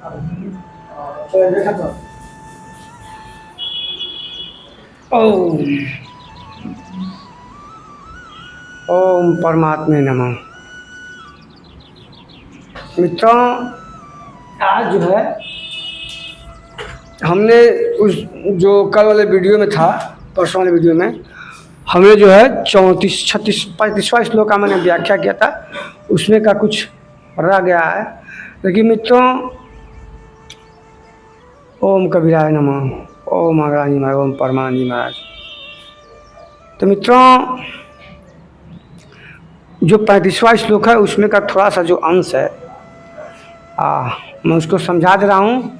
ओम ओम परमात्मे नमः। मित्रों, आज जो है हमने उस जो कल वाले वीडियो में था, परसों वाले वीडियो में हमने जो है 34, 36, 35वां श्लोक का मैंने व्याख्या किया था, उसमें का कुछ रह गया है। लेकिन मित्रों, ओम कबीराय नमः, ओम अग्रणी महाराज, ओम परमानंद महाराज। तो मित्रों, जो 35वां श्लोक है उसमें का थोड़ा सा जो अंश है मैं उसको समझा दे रहा हूँ।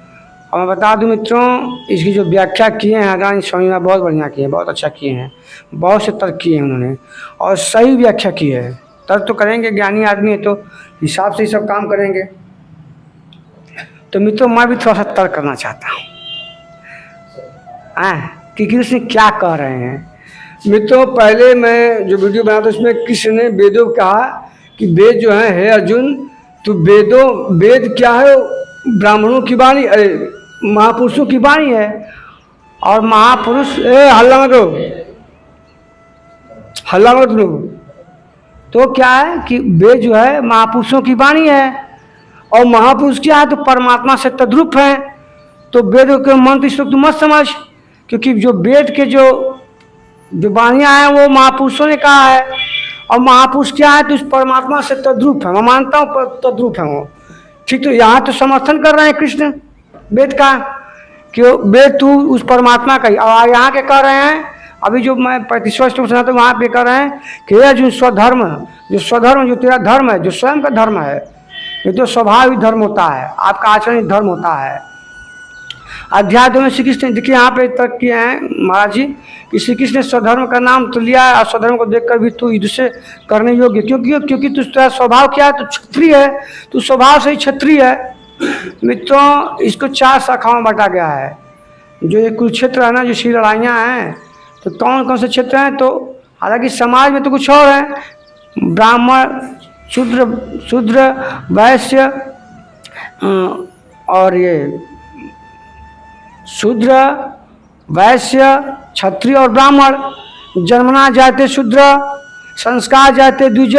और मैं बता दूं मित्रों, इसकी जो व्याख्या किए हैं अग्रणी स्वामी महाराज, बहुत बढ़िया किए हैं, बहुत अच्छा किए हैं, बहुत से तर्क किए हैं उन्होंने और सही व्याख्या की है। तर्क तो करेंगे, ज्ञानी आदमी है तो हिसाब से ही सब काम करेंगे। तो मित्रों, मैं भी थोड़ा सा तर्क करना चाहता हूँ कि कृष्ण क्या कह रहे हैं। मित्रों, पहले मैं जो वीडियो बनाया था उसमें कृष्ण ने वेदों को कहा कि वेद जो है अर्जुन, तो वेद क्या है? ब्राह्मणों की वाणी, महापुरुषों की वाणी है। और महापुरुष हल्ला मत करो, हल्ला मत लो। तो क्या है कि वेद जो है महापुरुषों की वाणी है, और महापुरुष क्या है? तो परमात्मा से तद्रूप है। तो वेद के मंत्र इस वक्त मत समझ, क्योंकि जो वेद के जो वाणियाँ हैं वो महापुरुषों ने कहा है, और महापुरुष क्या है? तो उस परमात्मा से तद्रूप है। मैं मानता हूँ तद्रूप है वो, ठीक। तो यहाँ तो समर्थन कर रहे हैं कृष्ण वेद का कि वेद तू उस परमात्मा का ही। और यहाँ के कह रहे हैं, अभी जो मैं 35वां श्लोक सुना था वहाँ पे कह रहे हैं कि यह जो स्वधर्म, जो तेरा धर्म है, जो स्वयं का धर्म है, ये तो स्वभाव ही धर्म होता है, आपका आचरण ही धर्म होता है। अध्याय 2 में श्री कृष्ण, देखिए यहाँ पे तर्क किए हैं महाराज जी कि श्री कृष्ण ने स्वधर्म का नाम तो लिया है, और स्वधर्म को देखकर भी तू युद्ध से करने योग्य, क्योंकि तेरा स्वभाव क्या है? तो क्षत्रिय है, तू स्वभाव से ही क्षत्रिय है। मित्रों, इसको 4 शाखाओं में बांटा गया है। जो ये कुरुक्षेत्र है ना, जो श्री लड़ाइयाँ हैं, तो कौन कौन से क्षेत्र हैं? तो हालांकि समाज में तो कुछ और है, ब्राह्मण, शूद्र, वैश्य, और ये शूद्र, वैश्य, क्षत्रिय और ब्राह्मण। जन्मना जाते शूद्र, संस्कार जाते द्विज,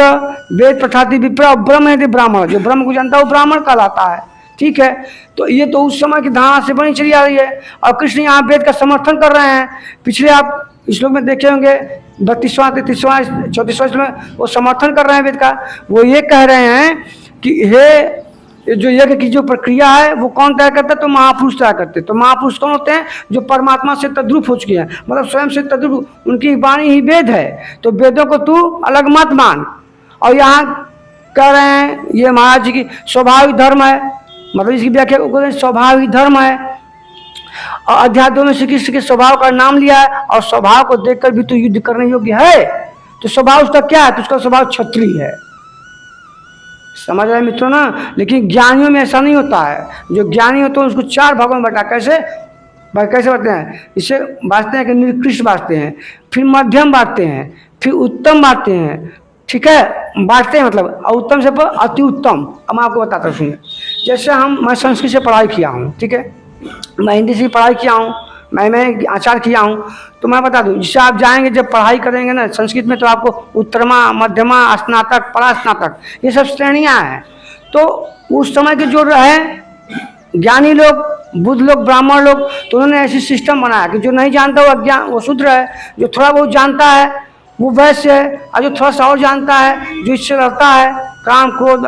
वेद प्रथाति विप्र, ब्रह्म है ब्राह्मण। जो ब्रह्म को जानता है वो ब्राह्मण कहलाता है, ठीक है। तो ये तो उस समय की धारणा से बनी चली आ रही है, और कृष्ण यहाँ वेद का समर्थन कर रहे हैं। पिछले आप इस लोग में देखे होंगे 32वां, 33वां, 34वां में वो समर्थन कर रहे हैं वेद का। वो ये कह रहे हैं कि हे, जो यज्ञ की जो प्रक्रिया है वो कौन तय करता है? तो महापुरुष तय करते हैं। तो महापुरुष कौन होते हैं? जो परमात्मा से तद्रूप हो चुके हैं, मतलब स्वयं से तद्रूप, उनकी वाणी ही वेद है। तो वेदों को तू अलग मत मान। और यहाँ कह रहे हैं ये महाराज जी की स्वाभाविक धर्म है, मतलब इसकी व्याख्या स्वाभाविक धर्म है। और अध्याय 2 में श्री कृष्ण के स्वभाव का नाम लिया है, और स्वभाव को देखकर भी तू युद्ध करने योग्य है। तो स्वभाव उसका क्या है? तो उसका स्वभाव क्षत्रिय है। समझ रहे मित्रों ना? लेकिन ज्ञानियों में ऐसा नहीं होता है। जो ज्ञानी होते हैं उसको 4 भागों में बांटा। कैसे बांटते हैं? इसे बांटते हैं कि निकृष्ट बांटते हैं, फिर मध्यम बांटते हैं, फिर उत्तम बांटते हैं, ठीक है। बांटते हैं मतलब उत्तम से अति उत्तम। अब मैं आपको बताता हूँ, सुनिए। जैसे मैं संस्कृत से पढ़ाई किया हूँ, ठीक है, मैं हिंदी से पढ़ाई किया हूँ, मैं आचार्य किया हूँ। तो मैं बता दूँ, जिससे आप जाएंगे जब पढ़ाई करेंगे ना संस्कृत में, तो आपको उत्तरमा, मध्यमा, स्नातक, परास्नातक, ये सब श्रेणियाँ हैं। तो उस समय के जो रहे ज्ञानी लोग, बुद्ध लोग, ब्राह्मण लोग, तो उन्होंने ऐसी सिस्टम बनाया कि जो नहीं जानता वो अज्ञान, वो शूद्र है। जो थोड़ा बहुत जानता है वो वैश्य है, और जो थोड़ा सा और जानता है, जो इससे लड़ता है काम क्रोध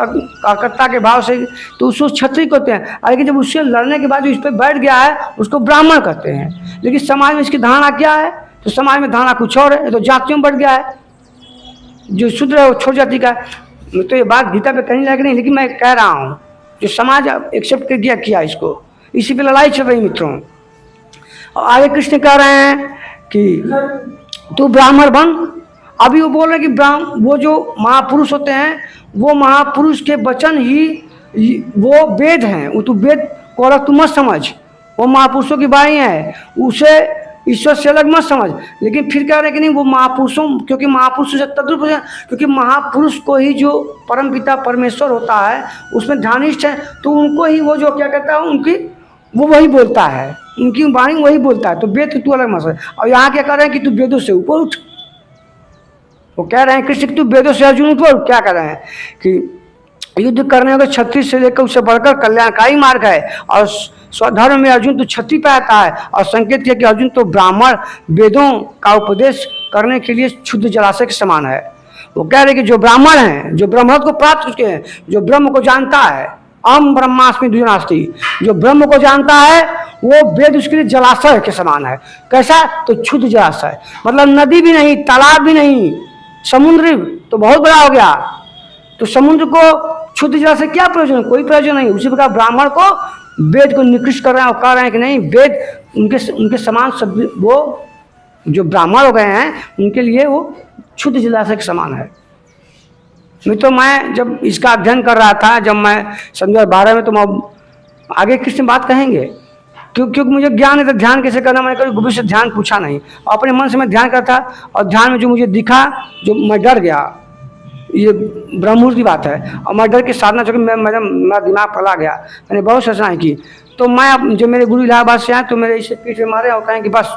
कर्ता के भाव से, तो उसको क्षत्रिय कहते हैं। लेकिन जब उससे लड़ने के बाद जो इस पर बैठ गया है उसको ब्राह्मण कहते हैं। लेकिन समाज में इसकी धारणा क्या है? तो समाज में धारणा कुछ और है। ये तो जातियों में बढ़ गया है। जो शूद्र है वो छोटी जाति का है। तो ये बात गीता पे कहीं लायक नहीं, लेकिन मैं कह रहा हूँ जो समाज एक्सेप्ट कर किया इसको, इसी पे लड़ाई चल रही मित्रों। और आगे कृष्ण कह रहे हैं कि तू ब्राह्मण बन। अभी वो बोल रहे हैं कि वो जो महापुरुष होते हैं वो महापुरुष के वचन ही वो वेद हैं। वो तू वेद को अलग तू मत समझ, वो महापुरुषों की वाणी है। उसे ईश्वर से अलग मत समझ। लेकिन फिर कह रहे कि नहीं वो महापुरुषों, क्योंकि महापुरुषों से तद्रूप, क्योंकि महापुरुष को ही जो परम पिता परमेश्वर होता है उसमें ध्यानिष्ठ है, तो उनको ही वो जो क्या कहता है उनकी वो वही बोलता है, उनकी वाणी वही बोलता है। तो वेद तू अलग मत समझ। और यहाँ क्या कह रहे हैं कि तू वेदों से ऊपर उठ। वो कह रहे हैं कृष्ण कि तू वेदों से अर्जुन ऊपर। क्या कह रहे हैं कि युद्ध करने के क्षत्रिय से लेकर उससे बढ़कर कल्याणकारी मार्ग है, और स्वधर्म में अर्जुन तो क्षत्रिय पे आता है। और संकेत किया कि अर्जुन तो ब्राह्मण वेदों का उपदेश करने के लिए शुद्ध जलाशय के समान है। वो कह रहे कि जो ब्राह्मण हैं, जो ब्रह्मत्व को प्राप्त कर चुके हैं, जो ब्रह्म को जानता है, अहम ब्रह्मास्मि द्विजनास्ति, जो ब्रह्म को जानता है वो वेद उसके लिए जलाशय के समान है। कैसा? तो शुद्ध जलाशय, मतलब नदी भी नहीं, तालाब भी नहीं, समुद्र तो बहुत बड़ा हो गया। तो समुद्र को शुद्ध जल से क्या प्रयोजन? कोई प्रयोजन नहीं। उसी प्रकार ब्राह्मण को वेद को निकृष्ट कर रहे हैं और कह रहे हैं कि नहीं वेद उनके समान सब, वो जो ब्राह्मण हो गए हैं उनके लिए वो शुद्ध जलाशय के समान है। मैं जब इसका अध्ययन कर रहा था, जब मैं समझो 12 में, तो मैं आगे कृष्ण बात कहेंगे क्योंकि मुझे ज्ञान है तो ध्यान कैसे करना, मैंने कभी गुरु से ध्यान पूछा नहीं, अपने मन से मैं ध्यान करता। और ध्यान में जो मुझे दिखा, जो मैं डर गया, ये ब्रह्ममुहूर्त की बात है। और मैं डर के साधना चुकी, मेरा दिमाग फैला गया, मैंने बहुत साधनाएं की। तो मैं जो मेरे गुरु इलाहाबाद से आए तो मेरे इसे पीठ में मारे और कहें कि बस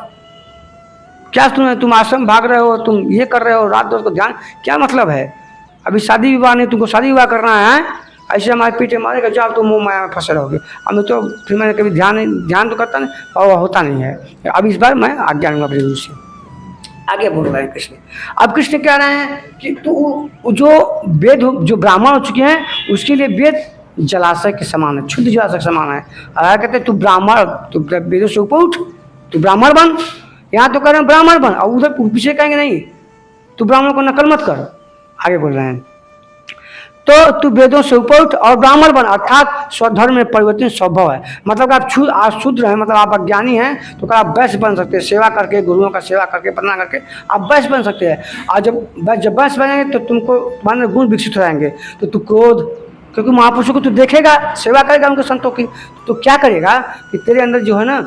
क्या तुम आश्रम भाग रहे हो, तुम ये कर रहे हो, रात दोस्त को ध्यान, क्या मतलब है? अभी शादी विवाह नहीं, तुमको शादी विवाह करना है, ऐसे हमारे पीछे मारेगा, जाओ तुम मुँह माया में फंसे रहोगे। अब मैं तो फिर मैंने कभी ध्यान तो करता नहीं और होता नहीं है। अब इस बार मैं आज्ञा लूँगा अपने गुरु से। आगे बोल रहे हैं कृष्ण। अब कृष्ण कह रहे हैं कि तू जो वेद जो ब्राह्मण हो चुके हैं उसके लिए वेद जलाशय के समान है, शुद्ध जलाशय के समान है। और कहते तू ब्राह्मण, तू वेदों से ऊपर उठ, तू ब्राह्मण बन। यहाँ तो कह रहे हैं ब्राह्मण बन, और उधर पीछे कहेंगे नहीं तू ब्राह्मण को नकल मत कर। आगे बोल रहे हैं तो तू वेदों से ऊपर उठ और ब्राह्मण बन, अर्थात स्वधर्म में परिवर्तन स्वभाव है। मतलब आप शुद्ध हैं, मतलब आप अज्ञानी हैं तो आप वैश्य बन सकते हैं, सेवा करके, गुरुओं का सेवा करके, वंदना करके आप वैश्य बन सकते हैं। और जब वैश्य बनेंगे तो तुम्हारे गुण विकसित हो जाएंगे। तो तू क्रोध, क्योंकि महापुरुषों को तू देखेगा, सेवा करेगा उनके संतों की, तो क्या करेगा कि तेरे अंदर जो है ना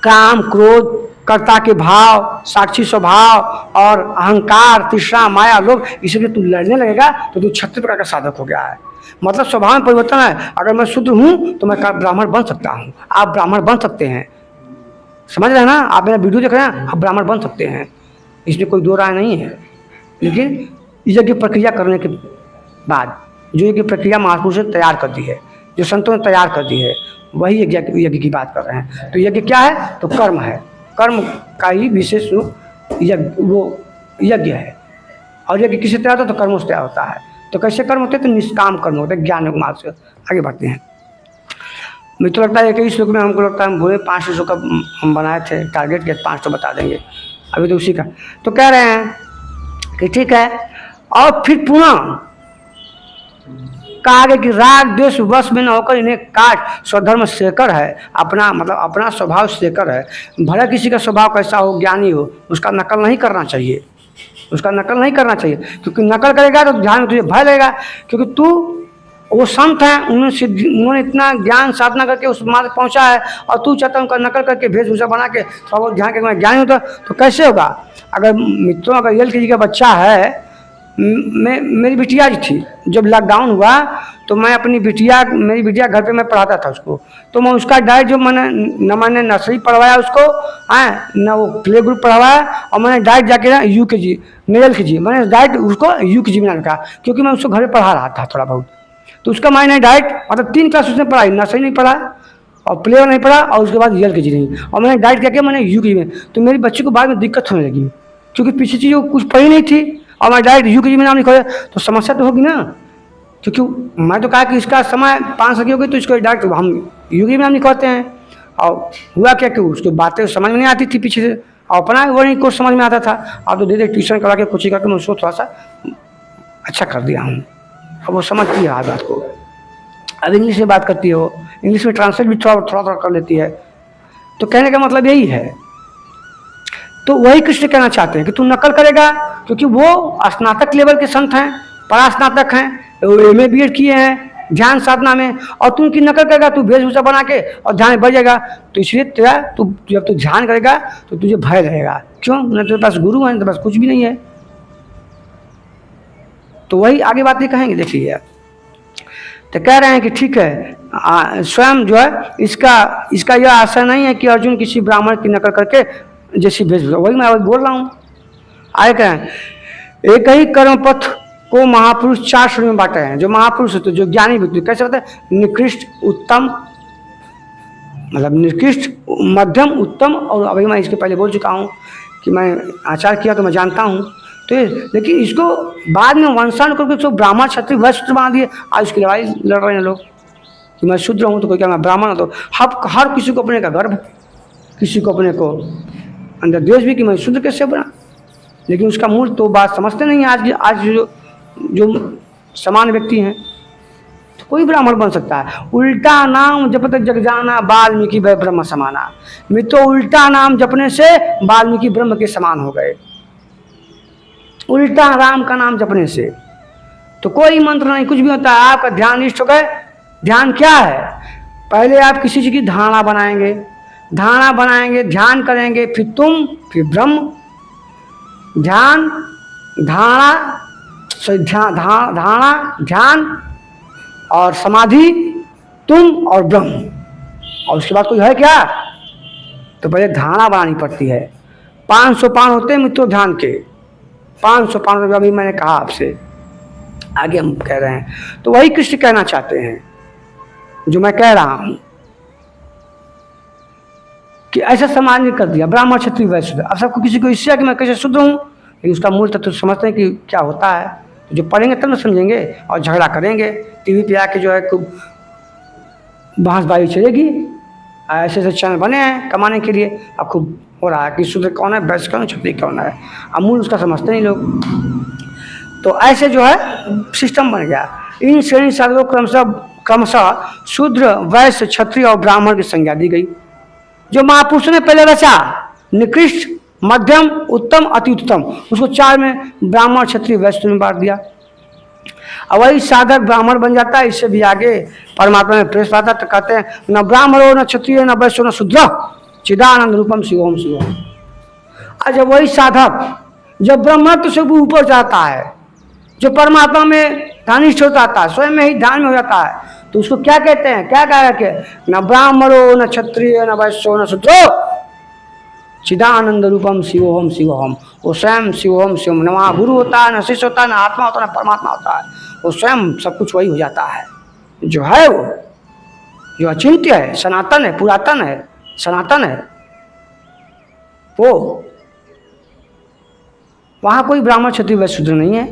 काम, क्रोध, कर्ता के भाव, साक्षी स्वभाव और अहंकार, तृष्णा, माया, लोभ, इसलिए तू लड़ने लगेगा तो तू 36 प्रकार का साधक हो गया है। मतलब स्वभाव में परिवर्तन है। अगर मैं शुद्ध हूँ तो मैं ब्राह्मण बन सकता हूँ, आप ब्राह्मण बन सकते हैं। समझ रहे हैं ना? आप मेरा वीडियो देख रहे हैं, आप ब्राह्मण बन सकते हैं, इसमें कोई दो राय नहीं है। लेकिन यज्ञ प्रक्रिया करने के बाद जो यज्ञ प्रक्रिया महापुरुषों ने तैयार कर दी है, जो संतों ने तैयार कर दी है, वही यज्ञ की बात कर रहे हैं। तो यज्ञ क्या है? तो कर्म है, कर्म का ही विशेष रूप यज्ञ है। और यज्ञ किससे तैयार होता है? तो कर्मों से तैयार होता है। तो कैसे कर्म होते हैं? तो निष्काम कर्म होते हैं, ज्ञान मार्ग से। आगे बढ़ते हैं। मुझे तो लगता है कि इस श्लोक में हमको लगता है हम पूरे 5 श्लोक का हम बनाए थे, टारगेट के 5 तो बता देंगे अभी तो उसी का। तो कह रहे हैं कि ठीक है, और फिर पुनः कहा गया कि राग द्वेष वश में न होकर इन्हें काट, स्वधर्म शेखर है, अपना मतलब अपना स्वभाव शेखर है। भले किसी का स्वभाव कैसा हो, ज्ञानी हो, उसका नकल नहीं करना चाहिए, उसका नकल नहीं करना चाहिए। क्योंकि नकल करेगा तो ध्यान में तुझे भय लगेगा, क्योंकि तू वो संत हैं, उन्होंने इतना ज्ञान साधना करके उस मार्ग पहुंचा है, और तू चाहता उनका नकल करके वेशभूषा बना के थोड़ा बहुत ध्यान करके मैं ज्ञानी होता तो कैसे होगा? अगर मित्रों, अगर LKG का बच्चा है, मेरी बिटिया जी थी, जब लॉकडाउन हुआ तो मैं अपनी मेरी बिटिया घर पे मैं पढ़ाता था उसको, तो मैं उसका डाइट जो मैंने नर्सरी पढ़वाया उसको, न वो प्ले ग्रुप पढ़वाया, और मैंने डाइट जाके ना UKG नहीं LKG, मैंने डाइट उसको UKG में रखा, क्योंकि मैं उसको घर पे पढ़ा रहा था थोड़ा बहुत। तो उसका मैंने डाइट मतलब 3 क्लास उसने पढ़ाई, नर्सरी नहीं पढ़ा और प्ले नहीं पढ़ा, और उसके बाद LKG नहीं, और मैंने डाइट क्या किया, मैंने UKG में। तो मेरी बच्ची को बाद में दिक्कत होने लगी, क्योंकि पीछे चीज़ कुछ पढ़ी नहीं थी, और मैं डायरेक्ट UKG में नाम लिखा, तो समस्या तो होगी ना। क्योंकि मैं तो कहा कि इसका समय 5 साल की होगी, तो इसको डायरेक्ट हम UKG में नाम लिखवाते हैं। और हुआ क्या कि उसको बातें समझ में नहीं आती थी पीछे से, और अपना वो नहीं कुछ समझ में आता था। अब तो धीरे ट्यूशन करा के कोचिंग करके मैं उसको थोड़ा सा अच्छा कर दिया हूँ, अब वो समझती है हर बात को। अब इंग्लिश में बात करती हो, इंग्लिश में ट्रांसलेट भी थोड़ा कर लेती है। तो कहने का मतलब यही है। तो वही कृष्ण कहना चाहते हैं कि तू नकल करेगा, क्योंकि वो स्नातक लेवल के संत हैं, परास्नातक हैं, वो MA BEd किए हैं, ध्यान साधना में, और तू उनकी नकल करेगा, तू वेशभूषा बना के और ध्यान बढ़ जाएगा। तो इसलिए तेरा तू जब तू ध्यान करेगा तो तुझे भय रहेगा। क्यों? न तेरे पास गुरु है, न तेरे पास कुछ भी नहीं है। तो वही आगे बातें कहेंगे, देखिए। तो कह रहे हैं कि ठीक है, स्वयं जो है इसका यह आशय नहीं है कि अर्जुन किसी ब्राह्मण की नकल करके जैसी वेशभूषा, वही मैं बोल रहा हूँ। आगे कह रहे हैं, एक ही कर्म पथ को महापुरुष 4 श्रेणी में बांटे हैं। जो महापुरुष होते, जो ज्ञानी व्यक्ति, कैसे होते हैं? निकृष्ट, उत्तम, मतलब निकृष्ट, मध्यम, उत्तम, और अभी मैं इसके पहले बोल चुका हूँ कि मैं आचार किया तो मैं जानता हूँ। तो लेकिन इसको बाद में वंशान करके तो ब्राह्मण क्षत्रिय वैश्य बना दिए। आज उसकी लड़ाई लड़ रहे हैं लोग कि मैं शूद्र हूँ तो कोई क्या मैं ब्राह्मण हूँ। तो हर किसी को अपने का गर्व, किसी को अपने को अंदर द्वेष भी कि मैं शूद्र कैसे बना। लेकिन उसका मूल तो बात समझते नहीं है। आज जो समान व्यक्ति हैं, तो कोई ब्राह्मण बन सकता है। उल्टा नाम जपत जग जाना, वाल्मीकि वै ब्रह्म समाना। मित्रों, उल्टा नाम जपने से वाल्मीकि ब्रह्म के समान हो गए। उल्टा राम का नाम जपने से तो कोई मंत्र नहीं, कुछ भी होता है। आपका ध्यान निष्ठ हो गए। ध्यान क्या है? पहले आप किसी चीज की धारणा बनाएंगे, ध्यान करेंगे, फिर तुम, फिर ब्रह्म। ध्यान, धारणा, धारणा, ध्यान और समाधि, तुम और ब्रह्म। और उसके बाद कोई है क्या? तो पहले धारणा बनानी पड़ती है। 500 पान होते हैं मित्रों ध्यान के, 500 पान अभी मैंने कहा आपसे, आगे हम कह रहे हैं। तो वही कृष्ण कहना चाहते हैं जो मैं कह रहा हूं कि ऐसा समाज ने कर दिया, ब्राह्मण क्षत्रिय वैश्य। अब सबको किसी को इससे कि मैं कैसे शूद्र हूँ, लेकिन उसका मूल तत्व समझते हैं कि क्या होता है। तो जो पढ़ेंगे तब न समझेंगे, और झगड़ा करेंगे। टीवी पे आके जो है खूब बहसबाजी चलेगी। ऐसे ऐसे चैनल बने हैं कमाने के लिए। अब खूब हो रहा है कि शूद्र कौन है, वैश्य कौन है, क्षत्रिय कौन है। अब मूल उसका समझते नहीं लोग। तो ऐसे जो है सिस्टम बन गया। इन श्रेणी साधकों क्रमशः शूद्र, वैश्य, क्षत्रिय और ब्राह्मण की संज्ञा दी गई। जो महापुरुषों ने पहले रचा, निकृष्ट, मध्यम, उत्तम, अति उत्तम, उसको 4 में ब्राह्मण, क्षत्रिय, वैश्य में बांट दिया। अब वही साधक ब्राह्मण बन जाता है। इससे भी आगे परमात्मा में प्रेस पाता तो कहते हैं, न ब्राह्मणो न क्षत्रिय न वैश्यो न शूद्र, चिदानंद रूपम शिवोम शिवोम। अच्छा, वही साधक जब ब्रह्मत्व से ऊपर जाता है, जो परमात्मा में ध्यानिष्ठ हो जाता है, स्वयं में ही ध्यान में हो जाता है, तो उसको क्या कहते हैं? क्या कह रखे? न ब्राह्मणो न क्षत्रिय न वैश्यो न शूद्रो, चिदानंद रूपम शिवोहम शिवोहम। वो स्वयं शिवोहम शिवम। न वहाँ गुरु होता है, न शिष्य होता है, न आत्मा होता है, न परमात्मा होता है। वो स्वयं सब कुछ वही हो जाता है। जो है वो, जो अचिंत्य है, सनातन है, पुरातन है, सनातन है, वो वहाँ कोई ब्राह्मण, क्षत्रिय, वैश्य, शूद्र नहीं है।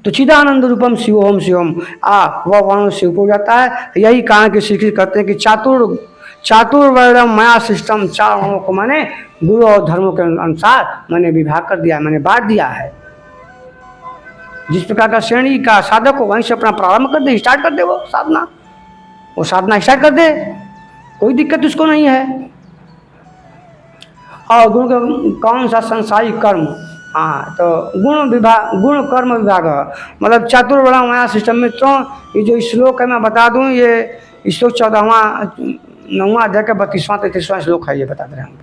तो चिदानंद रूपम शिवोहम शिवम, वह वर्ण से ऊपर जाता है। यही कारण के श्री कृष्ण कहते हैं कि चातुर्वर्णम मया सिस्टम, 4 वर्णों को मैंने गुरु और धर्मों के अनुसार मैंने विभाग कर दिया, मैंने बांट दिया है। जिस प्रकार का श्रेणी का साधक हो, वहीं से अपना प्रारंभ कर दे, स्टार्ट कर दे वो साधना स्टार्ट कर दे, कोई दिक्कत उसको नहीं है। और गुरु का कौन सा संसारिक कर्म, हाँ, तो गुण कर्म विभाग, मतलब चातुर्वर्ण माया सिस्टम में। तो ये जो श्लोक है मैं बता दूं, ये श्लोक 14वां 9वां अध्याय का 32वां 33वां श्लोक है। ये बता दे रहे हैं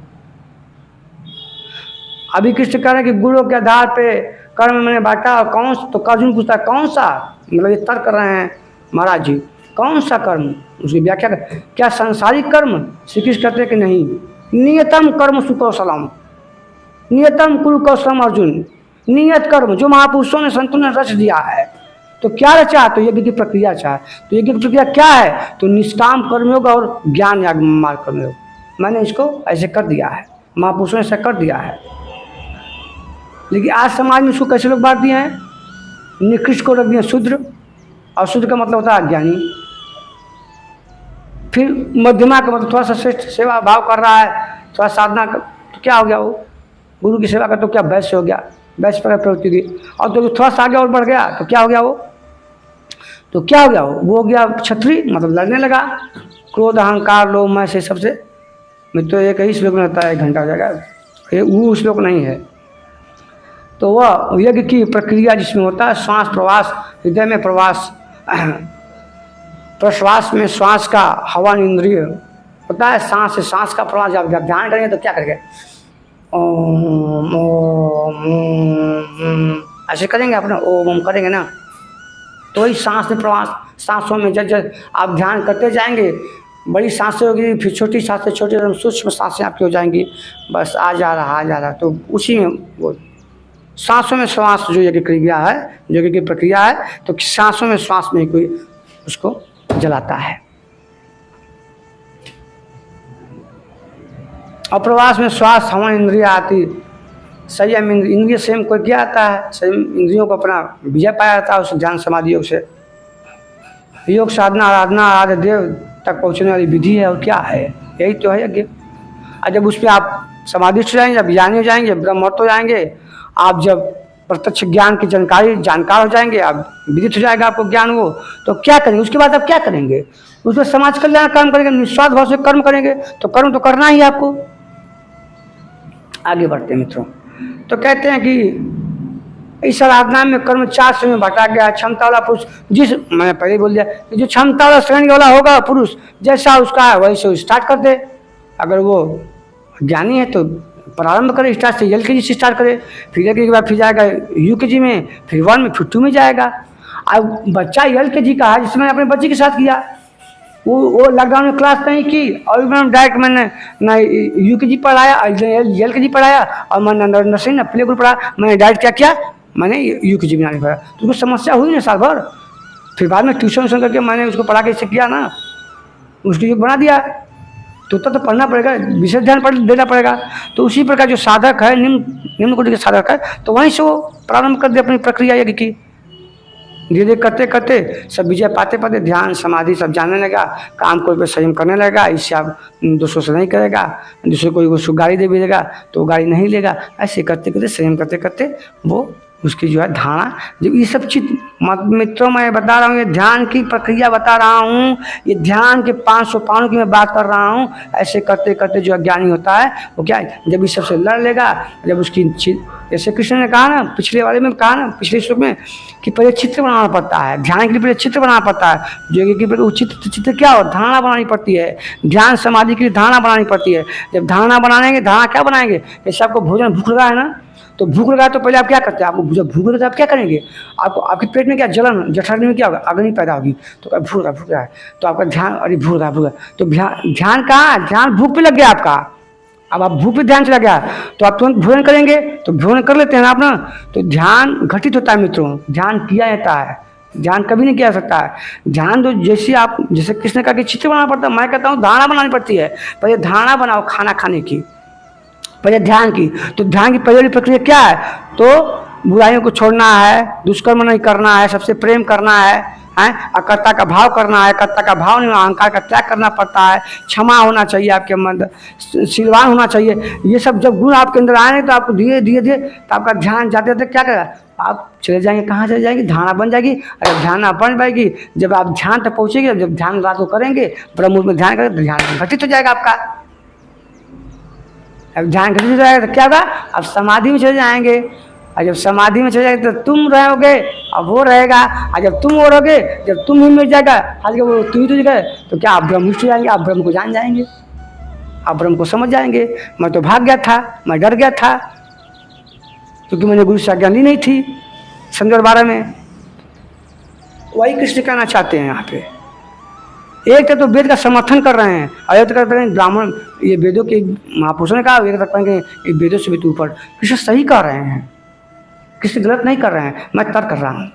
अभी कृष्ण कह रहे हैं कि गुरु के आधार पे कर्म मैंने बांटा। और कौन, तो अर्जुन पूछता है कौन सा, मतलब ये तर्क कर रहे हैं महाराज जी, कौन सा कर्म? उसकी व्याख्या कर, क्या संसारिक कर्म? श्री कृष्ण कहते हैं कि नहीं, नियतम कर्म सुकौशलम, नियतम कुरु कौशलम अर्जुन। नियत कर्म जो महापुरुषों ने, संतों ने रच दिया है। तो क्या रचा? तो यज्ञ की प्रक्रिया चाहे। तो यज्ञ की प्रक्रिया क्या है? तो निष्काम कर्मयोग और ज्ञान याग मार्ग कर्मयोग। मैंने इसको ऐसे कर दिया है, महापुरुषों ने ऐसा कर दिया है। लेकिन आज समाज में इसको कैसे लोग बांट दिए हैं? निकृष्ट को रख दिए शूद्र, और शूद्र का मतलब होता है अज्ञानी। फिर मध्यमा का मतलब थोड़ा सा श्रेष्ठ सेवा भाव कर रहा है, थोड़ा साधना कर, तो क्या हो गया वो? गुरु की सेवा का तो क्या वैश्य हो गया, वैश्य पर प्रवृत्ति की। और तो थोड़ा सा आगे और बढ़ गया तो क्या हो गया वो? तो क्या हो गया वो हो गया क्षत्रिय, मतलब लड़ने लगा। क्रोध, अहंकार, लोभ, मैं से सबसे मित्रों एक ही श्लोक में रहता है, 1 घंटा हो जाएगा। ये वो श्लोक नहीं है। तो वह यज्ञ की प्रक्रिया जिसमें होता है श्वास प्रवास, हृदय में प्रवास, प्रश्वास में श्वास का हवन इंद्रिय होता है, सांस से सांस का प्रवास। जब जब ध्यान करेंगे तो क्या करेंगे, ओम ओम ऐसे करेंगे अपना, ओम करेंगे ना, तो वही सांस में प्रवास। सांसों में जब जब आप ध्यान करते जाएंगे, बड़ी सांसें होगी, फिर छोटी सांसें, छोटी सूक्ष्म सांसें आपकी हो जाएंगी, बस आ जा रहा, तो उसी में वो सांसों में श्वास जो यज्ञ क्रिया है, जो यज्ञ की प्रक्रिया है, तो सांसों में श्वास में कोई उसको जलाता है। और प्रवास में श्वास हवन इंद्रिया आती, संयम इंद्रिय संयम को क्या आता है, संयम इंद्रियों को अपना विजय पाया जाता है उस ध्यान समाधि योग से। योग साधना आराधना आराध्य देव तक पहुँचने वाली विधि है, और क्या है, यही तो है यज्ञ। और जब उस पर आप समाधिस्थ हो जाएंगे, जब ज्ञानी हो जाएंगे, ब्रह्मत्व हो जाएंगे, आप जब प्रत्यक्ष ज्ञान की जानकार हो जाएंगे, आप विदित हो जाएगा आपको ज्ञान वो, तो क्या करेंगे उसके बाद आप क्या करेंगे, उसमें समाज कल्याण काम करेंगे, निस्वार्थ भाव से कर्म करेंगे, तो कर्म तो करना ही आपको। आगे बढ़ते हैं मित्रों, तो कहते हैं कि इस आराधना में कर्म 4 श्रेणी में बांटा गया। क्षमता वाला पुरुष, जिस मैंने पहले बोल दिया कि जो क्षमता वाला श्रेणी वाला होगा पुरुष, जैसा उसका है वही से स्टार्ट कर दे। अगर वो ज्ञानी है तो प्रारंभ करे, स्टार्ट से LKG से स्टार्ट करे, फिर LKG के बाद फिर जाएगा UKG में, फिर 1 में, फिर 2 में जाएगा। अब बच्चा LKG का है, जिससे मैंने अपने बच्चे के साथ किया, वो लॉकडाउन में क्लास नहीं की, और मैंने डायरेक्ट मैंने ना UKG पढ़ाया, LKG पढ़ाया, और मैंने नर्सरी ना प्ले ग्रुप पढ़ाया, मैंने डायरेक्ट क्या किया, मैंने UKG बनाने पड़ा। तो उसको समस्या हुई ना साल भर, फिर बाद में ट्यूशन करके मैंने उसको पढ़ा के इसे किया ना, उसको जो बना दिया, तो पढ़ना पड़ेगा, विशेष ध्यान देना पड़ेगा। तो उसी प्रकार जो साधक है, निम्न कोटि के साधक है, तो वहीं से वो प्रारंभ कर दे अपनी प्रक्रिया यज्ञ की। धीरे धीरे करते करते सब विजय पाते पाते ध्यान समाधि सब जानने लगा, काम को पे संयम करने लगा, इससे आप दूसरों से नहीं करेगा, दूसरे को उसको गाड़ी दे भी देगा तो वो गाड़ी नहीं लेगा। ऐसे करते करते संयम करते करते वो उसकी जो है धारणा, जो ये सब चीज मित्रों मैं बता रहा हूँ, ये ध्यान की प्रक्रिया बता रहा हूँ, ये ध्यान के 500 पानों की मैं बात कर रहा हूँ। ऐसे करते करते जो अज्ञानी होता है वो क्या है, जब इस सबसे लड़ लेगा, जब उसकी जैसे कृष्ण ने कहा ना, पिछले वाले में कहा ना, पिछले श्लोक में, कि पहले चित्र बनाना पड़ता है, ध्यान के लिए पहले चित्र बनाना पड़ता है, जो कि पहले चित्र क्या हो, धारणा बनानी पड़ती है। ध्यान समाधि के लिए धारणा बनानी पड़ती है। जब धारणा बनाएंगे, धारणा क्या बनाएंगे, जैसे आपको भोजन भूख लगा है ना, तो भूख लगा तो पहले आप क्या करते हैं, आपको जब भूख लगा तो आप क्या करेंगे, आपको आपके पेट में क्या जलन, जठराग्नि में क्या होगा, अग्नि पैदा होगी, तो भूख रहा है, तो आपका ध्यान, अरे भूख रहा, तो ध्यान कहाँ, ध्यान भूख पे लग गया आपका। अब आप भूख पे ध्यान चला गया तो आप तुरंत भोजन करेंगे, तो भोजन कर लेते हैं ना आप ना, तो ध्यान घटित होता है मित्रों, ध्यान किया जाता है, ध्यान कभी नहीं किया जा सकता है। ध्यान तो जैसे किसने कहा कि चित्र बनाना पड़ता है, मैं कहता हूँ धारणा बनानी पड़ती है। पहले धारणा बनाओ खाना खाने की, पहले ध्यान की, तो ध्यान की पहली प्रक्रिया क्या है, तो बुराइयों को छोड़ना है, दुष्कर्म नहीं करना है, सबसे प्रेम करना है, कर्ता का भाव करना है, कर्ता का भाव नहीं, अहंकार का त्याग करना पड़ता है, क्षमा होना चाहिए आपके अंदर, शीलवान होना चाहिए। ये सब जब गुण आपके अंदर आए तो आपको धीरे धीरे तो आपका ध्यान जाते जाते क्या करेगा, आप चले जाएंगे, कहाँ चले जाएंगे, धारणा बन जाएगी। अगर ध्यान ना बन पाएगी, जब आप ध्यान तक पहुँचेंगे, जब ध्यान रात को करेंगे, ब्रह्म में ध्यान करेंगे, तो ध्यान घटित हो जाएगा आपका। अब ध्यान घटित हो जाएगा तो क्या होगा, अब समाधि में चले जाएंगे, और जब समाधि में चले जाएंगे तो तुम रहोगे और वो रहेगा, और जब तुम वो रहोगे, जब तुम ही मिल जाएगा, आज वो तुम ही तो गए, तो क्या आप ब्रह्मनिष्ठ हो जाएंगे, आप ब्रह्म को जान जाएंगे, आप ब्रह्म को समझ जाएंगे। मैं तो भाग गया था, मैं डर गया था, क्योंकि मैंने गुरु से आज्ञा ली नहीं थी संदर्भ 12 में। वही कृष्ण कहना चाहते हैं यहाँ पे। एक तो वेद का समर्थन कर रहे हैं, और एक कहते हैं ब्राह्मण, ये वेदों के महापुरुषों ने कहा, एक तक कहेंगे ये वेदों से भी ऊपर। कृष्ण सही कह रहे हैं, कृष्ण गलत नहीं कर रहे हैं, मैं तर्क कर रहा हूँ।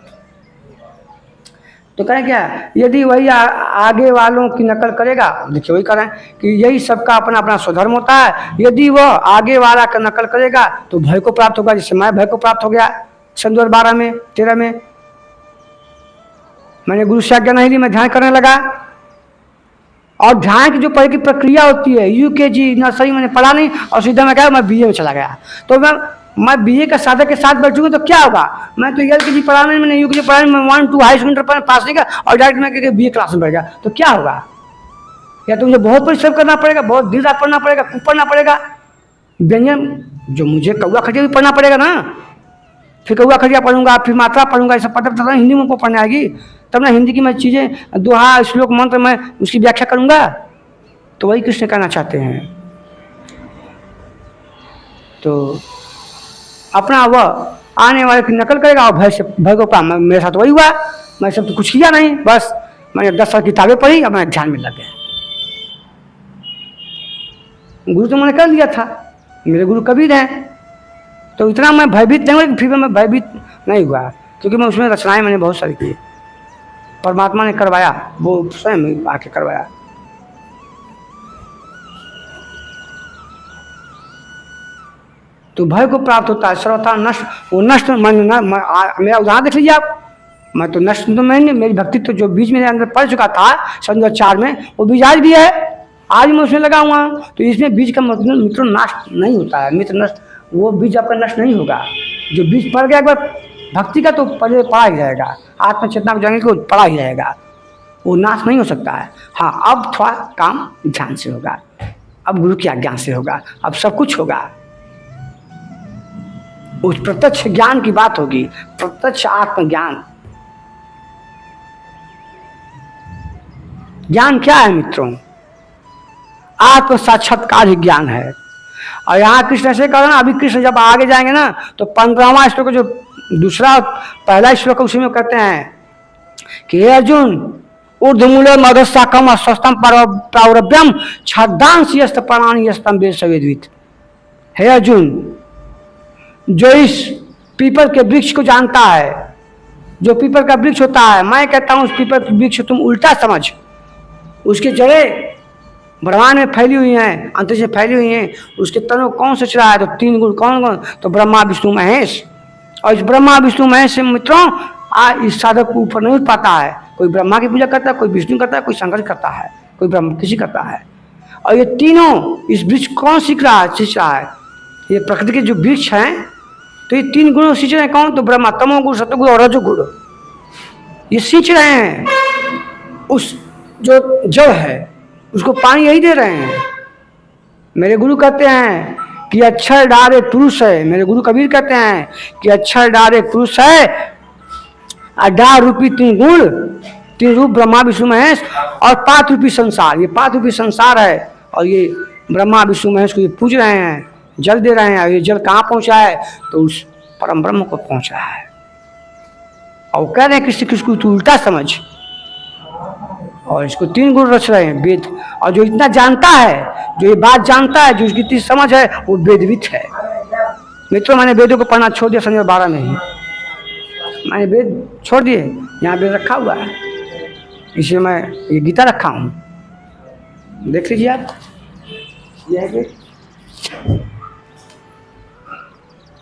तो कहें क्या, यदि वही आगे वालों की नकल करेगा, देखिए वही कर रहे हैं कि यही सबका अपना अपना स्वधर्म होता है। यदि वह आगे वाला का नकल करेगा तो भय को प्राप्त होगा, जिससे मैं भय को प्राप्त हो गया संदर्भ 12 में 13 में। मैंने गुरु से आज्ञा नहीं ली, मैं ध्यान करने लगा, और ध्यान की जो पहले की प्रक्रिया होती है, UKG नर्सरी मैंने पढ़ा नहीं, और सीधा मैं क्या, मैं BA में चला गया। तो मैं BA का साधक के साथ बैठूंगा तो क्या होगा, मैं तो LKG पढ़ा नहीं, मैंने UKG पढ़ा नहीं, मैं 1 2 हाई सेकेंडरी पास नहीं किया, और डायरेक्ट मैं BA क्लास में बैठ गया, तो क्या होगा। या तो मुझे बहुत परिश्रम करना पड़ेगा, बहुत दिन रात पढ़ना पड़ेगा, खूब पढ़ना पड़ेगा, व्यंजन जो मुझे कौआ खटिया भी पढ़ना पड़ेगा ना, फिर कौआ खड़िया पढ़ूंगा, फिर मात्रा पढ़ूंगा, ऐसा पढ़ते पढ़ते हिंदी में को पढ़ने आएगी, तब ना हिंदी की मैं चीज़ें दोहा श्लोक मंत्र मैं उसकी व्याख्या करूंगा। तो वही कृष्ण कहना चाहते हैं। तो अपना वह आने वाले की नकल करेगा और भय को पा। मेरे साथ वही हुआ, मैं सब तो कुछ किया नहीं, बस मैंने 10 साल किताबें पढ़ी, अब मैं ध्यान में लग गया। गुरु तो मैंने कर दिया था, मेरे गुरु कबीर हैं, तो इतना मैं भयभीत नहीं हुआ, फिर मैं भयभीत नहीं हुआ, क्योंकि मैं उसमें रचनाएं मैंने बहुत सारी की, परमात्मा ने करवाया, वो स्वयं आके करवाया। तो भय को प्राप्त होता है, सर्वथा नष्ट, वो नष्ट मेरा उदाहरण देख लीजिए आप, मैं तो नष्ट तो मैं नहीं, मेरी भक्ति तो जो बीज मेरे अंदर पड़ चुका था सन 2004 में, वो बीज आज भी है, आज मैं उसमें लगा हुआ हूँ। तो इसमें बीज का मतलब मित्रों नष्ट नहीं होता है, मित्र नष्ट, वो बीज आपका नष्ट नहीं होगा। जो बीज पड़ गया एक बार भक्ति का, तो पहले पड़ा ही रहेगा, आत्मचेतना को जाने को पड़ा ही रहेगा, वो नाश नहीं हो सकता है। हाँ, अब थोड़ा काम ध्यान से होगा, अब गुरु की आज्ञा से होगा, अब सब कुछ होगा। उस प्रत्यक्ष ज्ञान की बात होगी, प्रत्यक्ष आत्मज्ञान। ज्ञान क्या है मित्रों? आत्म साक्षात्कार ही ज्ञान है। और यहाँ कृष्ण से कहना, अभी कृष्ण जब आगे जाएंगे ना, तो 15वां श्लोक जो दूसरा पहला श्लोक उसी में कहते हैं कि हे अर्जुन, ऊर्ध्वमूले मधुशाखम अस्वस्थम प्रावरभ्यम छद्दांश यस्त प्राणी यस्तम वेद सवेद्वित। हे अर्जुन, जो इस पीपल के वृक्ष को जानता है, जो पीपल का वृक्ष होता है, मैं कहता हूँ उस पीपल के वृक्ष तुम उल्टा समझ, उसके जड़ें ब्रह्मांड में फैली हुई हैं, अंतरिक्ष में फैली हुई हैं, उसके तनों कौन सोच रहा है? तो 3 गुण कौन कौन? तो ब्रह्मा विष्णु महेश। और इस ब्रह्मा विष्णु महेश से मित्रों इस साधक को ऊपर नहीं उठ पाता है। कोई ब्रह्मा की पूजा करता है, कोई विष्णु करता है, कोई शंकर करता है, कोई ब्रह्म किसी करता है। और ये तीनों, इस वृक्ष कौन सीख रहा है? सीख रहा है ये प्रकृति के जो वृक्ष हैं, तो ये 3 गुणों सींच रहे हैं। कौन? तो ब्रह्मा, तमोगुण, सतोगुण और रजोगुण, ये सींच रहे हैं। उस जो जड़ है उसको पानी यही दे रहे हैं। मेरे गुरु कहते हैं कि अक्षर डार एक पुरुष है, मेरे गुरु कबीर कहते हैं कि अक्षर डार एक पुरुष है, डार रूपी 3 गुण, 3 रूप ब्रह्मा विष्णु महेश और 5 रूपी संसार। ये 5 रूपी संसार है, और ये ब्रह्मा विष्णु महेश को ये पूज रहे हैं, जल दे रहे हैं। और ये जल कहाँ पहुँचा है? तो उस परम ब्रह्म को पहुँचा है। और कह रहे हैं किसी को तू उल्टा समझ, और इसको 3 गुण रच रहे हैं वेद। और जो इतना जानता है, जो ये बात जानता है, जो इसकी इतनी समझ है, वो वेदवित है। मित्रों, मैंने वेदों को पढ़ना छोड़ दिया सन 2012 में ही, मैंने वेद छोड़ दिए। यहाँ वेद रखा हुआ है, इसलिए मैं ये गीता रखा हूँ, देख लीजिए आप, ये है वेद।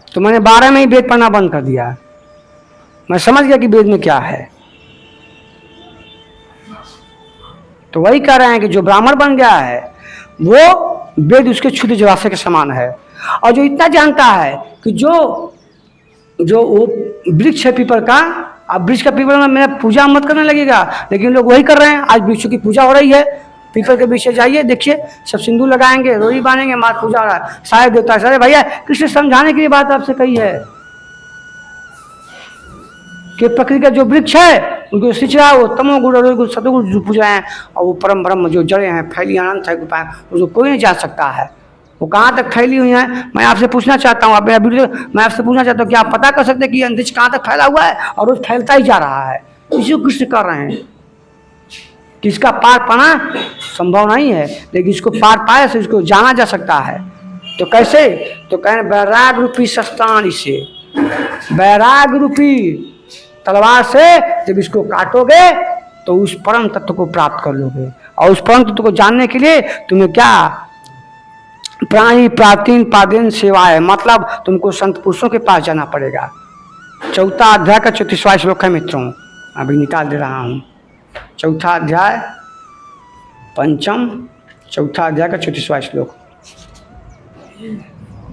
तो मैंने 12 में ही वेद पढ़ना बंद कर दिया, मैं समझ गया कि वेद में क्या है। तो वही कह रहे हैं कि जो ब्राह्मण बन गया है वो वेद उसके क्षुद्र जलाशय के समान है। और जो इतना जानता है कि जो वो वृक्ष है पीपल का, अब वृक्ष का पीपल में मेरा पूजा मत करने लगेगा, लेकिन लोग वही कर रहे हैं। आज वृक्षों की पूजा हो रही है, पीपल के वृक्ष जाइए देखिए, सब सिंदूर लगाएंगे, रोई बांधेंगे, माँ पूजा हो रहा है, सारे देवता सारे। भैया कृष्ण समझाने के लिए बात आपसे कही है कि प्रकृति का जो वृक्ष है उनको सींच रहा है, वो तमोगुण रजोगुण सतोगुण जो पूज रहे हैं, और वो परम ब्रह्म जो जड़ें हैं, फैली अनंत है, उसको कोई नहीं जान सकता है। वो कहाँ तक फैली हुई हैं, मैं आपसे पूछना चाहता हूँ, आप मेरा वीडियो, मैं आपसे पूछना चाहता हूँ कि आप पता कर सकते हैं कि अंतरिक्ष कहाँ तक फैला हुआ है? और वो फैलता ही जा रहा है। इसी को कृष्ण कर रहे हैं कि इसका पार पाना संभव नहीं है, लेकिन इसको पार पाए से इसको जाना जा सकता है। तो कैसे? तो कहें वैराग रूपी शस्त्रान, इसे वैराग रूपी तलवार से जब इसको काटोगे तो उस परम तत्व को प्राप्त कर लोगे। और उस परम तत्व को जानने के लिए तुम्हें क्या? प्राणी प्राचीन पादीन सेवाएं, मतलब तुमको संत पुरुषों के पास जाना पड़ेगा। 4 अध्याय का 34वां श्लोक है मित्रों, अभी निकाल दे रहा हूँ। 4 अध्याय 5, 4 अध्याय का 34वां श्लोक, ये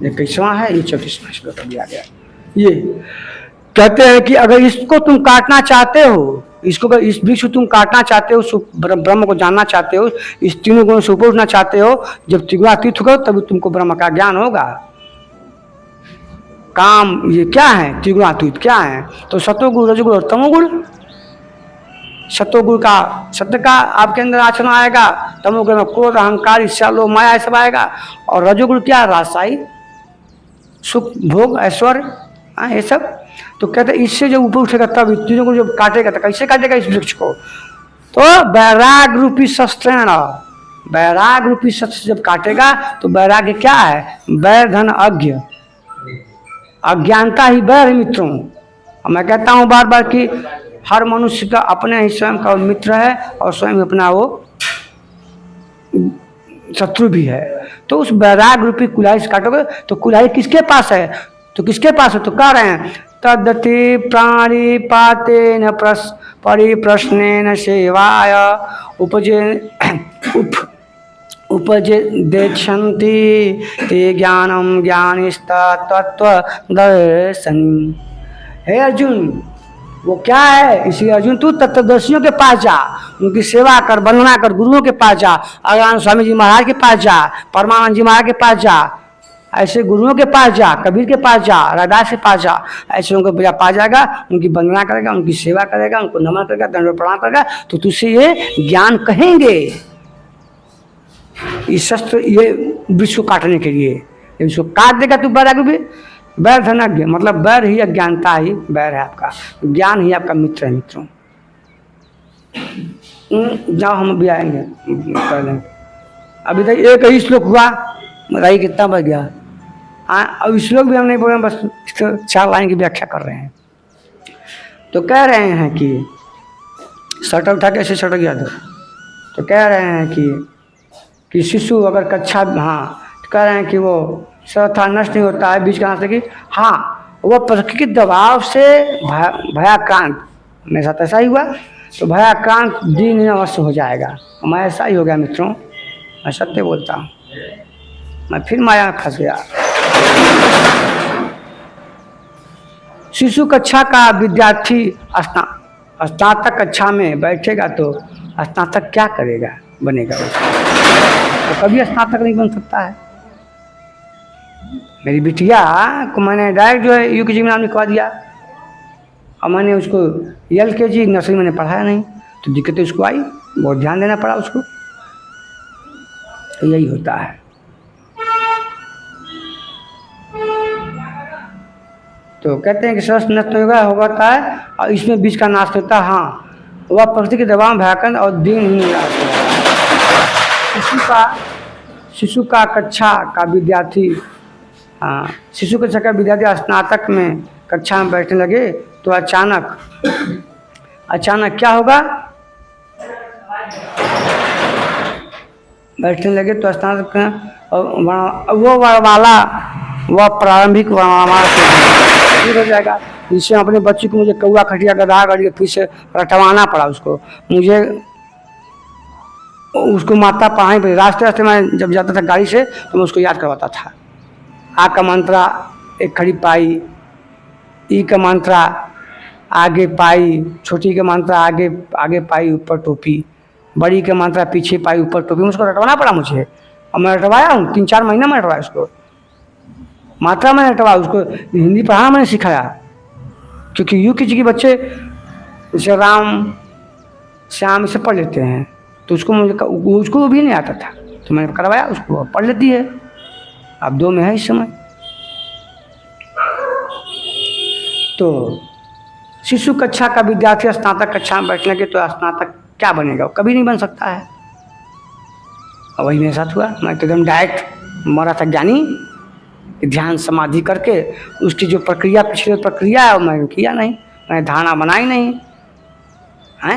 21वां है, ये 34वां श्लोक अभी आ गया। ये कहते हैं कि अगर इसको तुम काटना चाहते हो, इसको अगर इस वृक्ष को तुम काटना चाहते हो, ब्रह्म को जानना चाहते हो, इस 3 गुणों से ऊपर उठना चाहते हो, जब त्रिगुणातीत होगा तभी तुमको ब्रह्म का ज्ञान होगा। काम, ये क्या है, त्रिगुणातीत क्या है? तो सतोगुण, रजोगुण और तमोगुण। सतोगुण का सत्य का आपके अंदर आचरण आएगा, तमोगुण में क्रोध, अहंकार, ईर्ष्या, लोभ, माया सब आएगा, और रजोगुण क्या, राजशाही, सुख, भोग, ऐश्वर्य, ये सब। तो कहते हैं इससे जब ऊपर उठेगा तब तीनों को जब काटेगा तो कैसे काटेगा इस वृक्ष को? तो वैराग रूपी शस्त्रेण, वैराग रूपी शस्त्र जब काटेगा तो वैराग्य क्या है? वैर धन अज्ञ, अज्ञानता ही वैर है मित्रों। और मैं कहता हूँ बार बार कि हर मनुष्य का अपने ही स्वयं का मित्र है और स्वयं अपना वो शत्रु भी है। तो उस वैराग रूपी कुल्हाड़ी से काटोगे तो कुल्हाड़ी किसके पास है? तो किसके पास है? तो कह रहे हैं तदति प्राणी पातेन परिप्रश्नेन सेवाय उपजे उपदेक्षन्ति ते ज्ञानम ज्ञानिस्ता तत्व दर्शनी। हे अर्जुन, वो क्या है? इसी अर्जुन तू तत्वदर्शियों के पास जा, उनकी सेवा कर, वंदना कर, गुरुओं के पास जा, अज्ञान स्वामी जी महाराज के पास जा, परमानंद जी महाराज के पास जा, ऐसे गुरुओं के पास जा, कबीर के पास जा, रैदास के पास जा, ऐसे उनको पास जाएगा, उनकी वंदना करेगा, उनकी सेवा करेगा, उनको नमन करेगा, दंड प्रणाम करेगा, तो तुझसे ये ज्ञान कहेंगे। इस शस्त्र ये विश्व काटने के लिए, विश्व काट देगा तू बैराग भी। बैर धनज्ञ मतलब बैर ही अज्ञानता ही बैर है आपका, ज्ञान ही आपका मित्र है मित्रों। जाओ हम भी आएंगे कर लेंगे। अभी तक एक ही श्लोक हुआ, बताइए कितना बच गया। अब श्लोक भी हम नहीं बोल रहे, बस इसको 4 लाइन की व्याख्या कर रहे हैं। तो कह रहे हैं कि शर्ट उठा के ऐसे शर्ट गया तो कह रहे हैं कि शिशु अगर कक्षा, हाँ तो कह रहे हैं कि वो सर्वथा नष्ट नहीं होता है, बीज का नाश कि हाँ वह प्रकृति के दबाव से भयाक्रांत, मेरे साथ ऐसा ही हुआ, तो भयाक्रांत दीन अवश्य हो जाएगा। मैं ऐसा ही हो गया मित्रों, मैं सत्य बोलता हूँ, मैं फिर माया में फंस गया। शिशु कक्षा का विद्यार्थी स्नातक कक्षा में बैठेगा तो स्नातक क्या करेगा, बनेगा तो कभी स्नातक नहीं बन सकता है। मेरी बिटिया को मैंने डायरेक्ट जो है UKG में नाम लिखवा दिया, और मैंने उसको LKG नर्सरी मैंने पढ़ाया नहीं, तो दिक्कतें उसको आई, बहुत ध्यान देना पड़ा उसको। तो यही होता है। तो कहते हैं कि स्वस्थ नष्ट होता है और इसमें बीज का नाश होता है। हाँ, वह प्रकृति के दबाव भयाकन और दिन ही निराश होता है। शिशु का कक्षा का विद्यार्थी, हाँ शिशु कक्षा का विद्यार्थी स्नातक में कक्षा में बैठने लगे तो अचानक क्या होगा? बैठने लगे तो स्नातक वो वाला वह प्रारंभिक दूर हो जाएगा। जिससे अपने बच्चे को मुझे कौआ खटिया गधा गाड़ी फिर से रटवाना पड़ा उसको, मुझे उसको माता पढ़ाई पड़ी। रास्ते में जब जाता था गाड़ी से तो मैं उसको याद करवाता था। आ का मंत्रा एक खड़ी पाई, ई का मंत्रा आगे पाई, छोटी का मंत्रा आगे पाई ऊपर टोपी, बड़ी का मंत्रा पीछे पाई ऊपर टोपी। मुझको रटवाना पड़ा मुझे, और मैं रटवाया हूँ 3-4 महीना में रटवाया उसको, मात्रा में रटवाया उसको। हिंदी पढ़ाना मैंने सिखाया, क्योंकि UKG के बच्चे जैसे राम श्याम से पढ़ लेते हैं, तो उसको भी नहीं आता था, तो मैंने करवाया उसको, पढ़ लेती है। अब 2 में है इस समय। तो शिशु कक्षा का विद्यार्थी स्नातक कक्षा में बैठने के तो स्नातक क्या बनेगा? कभी नहीं बन सकता है। और वही मेरे साथ हुआ। मैं तो एकदम डायरेक्ट मरा था ज्ञानी, ध्यान समाधि करके उसकी जो प्रक्रिया, पिछले प्रक्रिया है मैंने किया नहीं, मैंने धारणा बनाई नहीं है,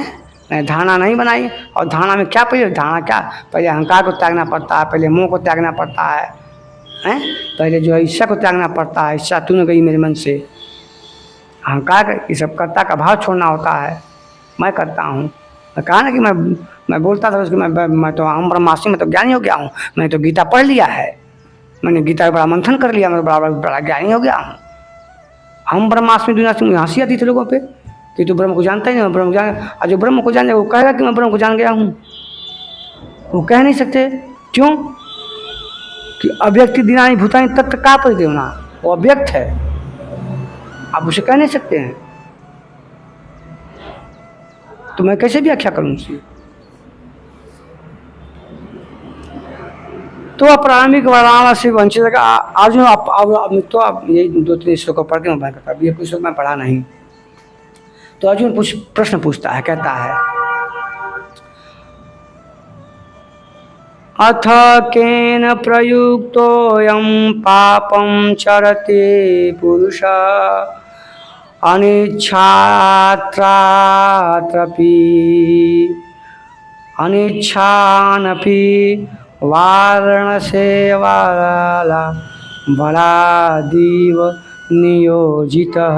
मैंने धारणा नहीं बनाई। और धारणा में क्या धारणा क्या? पहले अहंकार को त्यागना पड़ता है, पहले मोह को त्यागना पड़ता है, पहले जो है इच्छा को त्यागना पड़ता है। इच्छा तूने गई मेरे मन से, अहंकार ये सब कर्ता का भाव छोड़ना होता है। मैं करता हूँ, मैं कहा ना कि मैं बोलता था उसको, मैं तो हम ब्रह्मास्मि में तो ज्ञानी हो गया हूँ, मैंने तो गीता पढ़ लिया है, मैंने गीता का बड़ा मंथन कर लिया, मैं बड़ा ज्ञानी हो गया हूँ। हम ब्रह्मास्मि दुनिया से हंसी आती थी लोगों पे कि तू ब्रह्म को जानता ही नहीं, ब्रह्म जान। और जो ब्रह्म को जाने वो कहेगा कि मैं ब्रह्म को जान गया हूँ, वो कह नहीं सकते। क्यों? कि अव्यक्ति दिनानि भूतानि तत्र का परिदेवना, वो अव्यक्त है, आप उसे कह नहीं सकते हैं, तो मैं कैसे व्याख्या करूं उसे? तो प्रारंभिक वर्णावली से वंचित है। अर्जुन अब तो आप यही 2-3 श्लोक पढ़ के मैं करता, ये कुछ श्लोक मैं पढ़ा नहीं। तो अर्जुन प्रश्न पूछता है, कहता है अथ केन प्रयुक्तोऽयं पापं चरते पुरुष अनिच्छानपि वारणसेवाला बलादीव नियोजितः।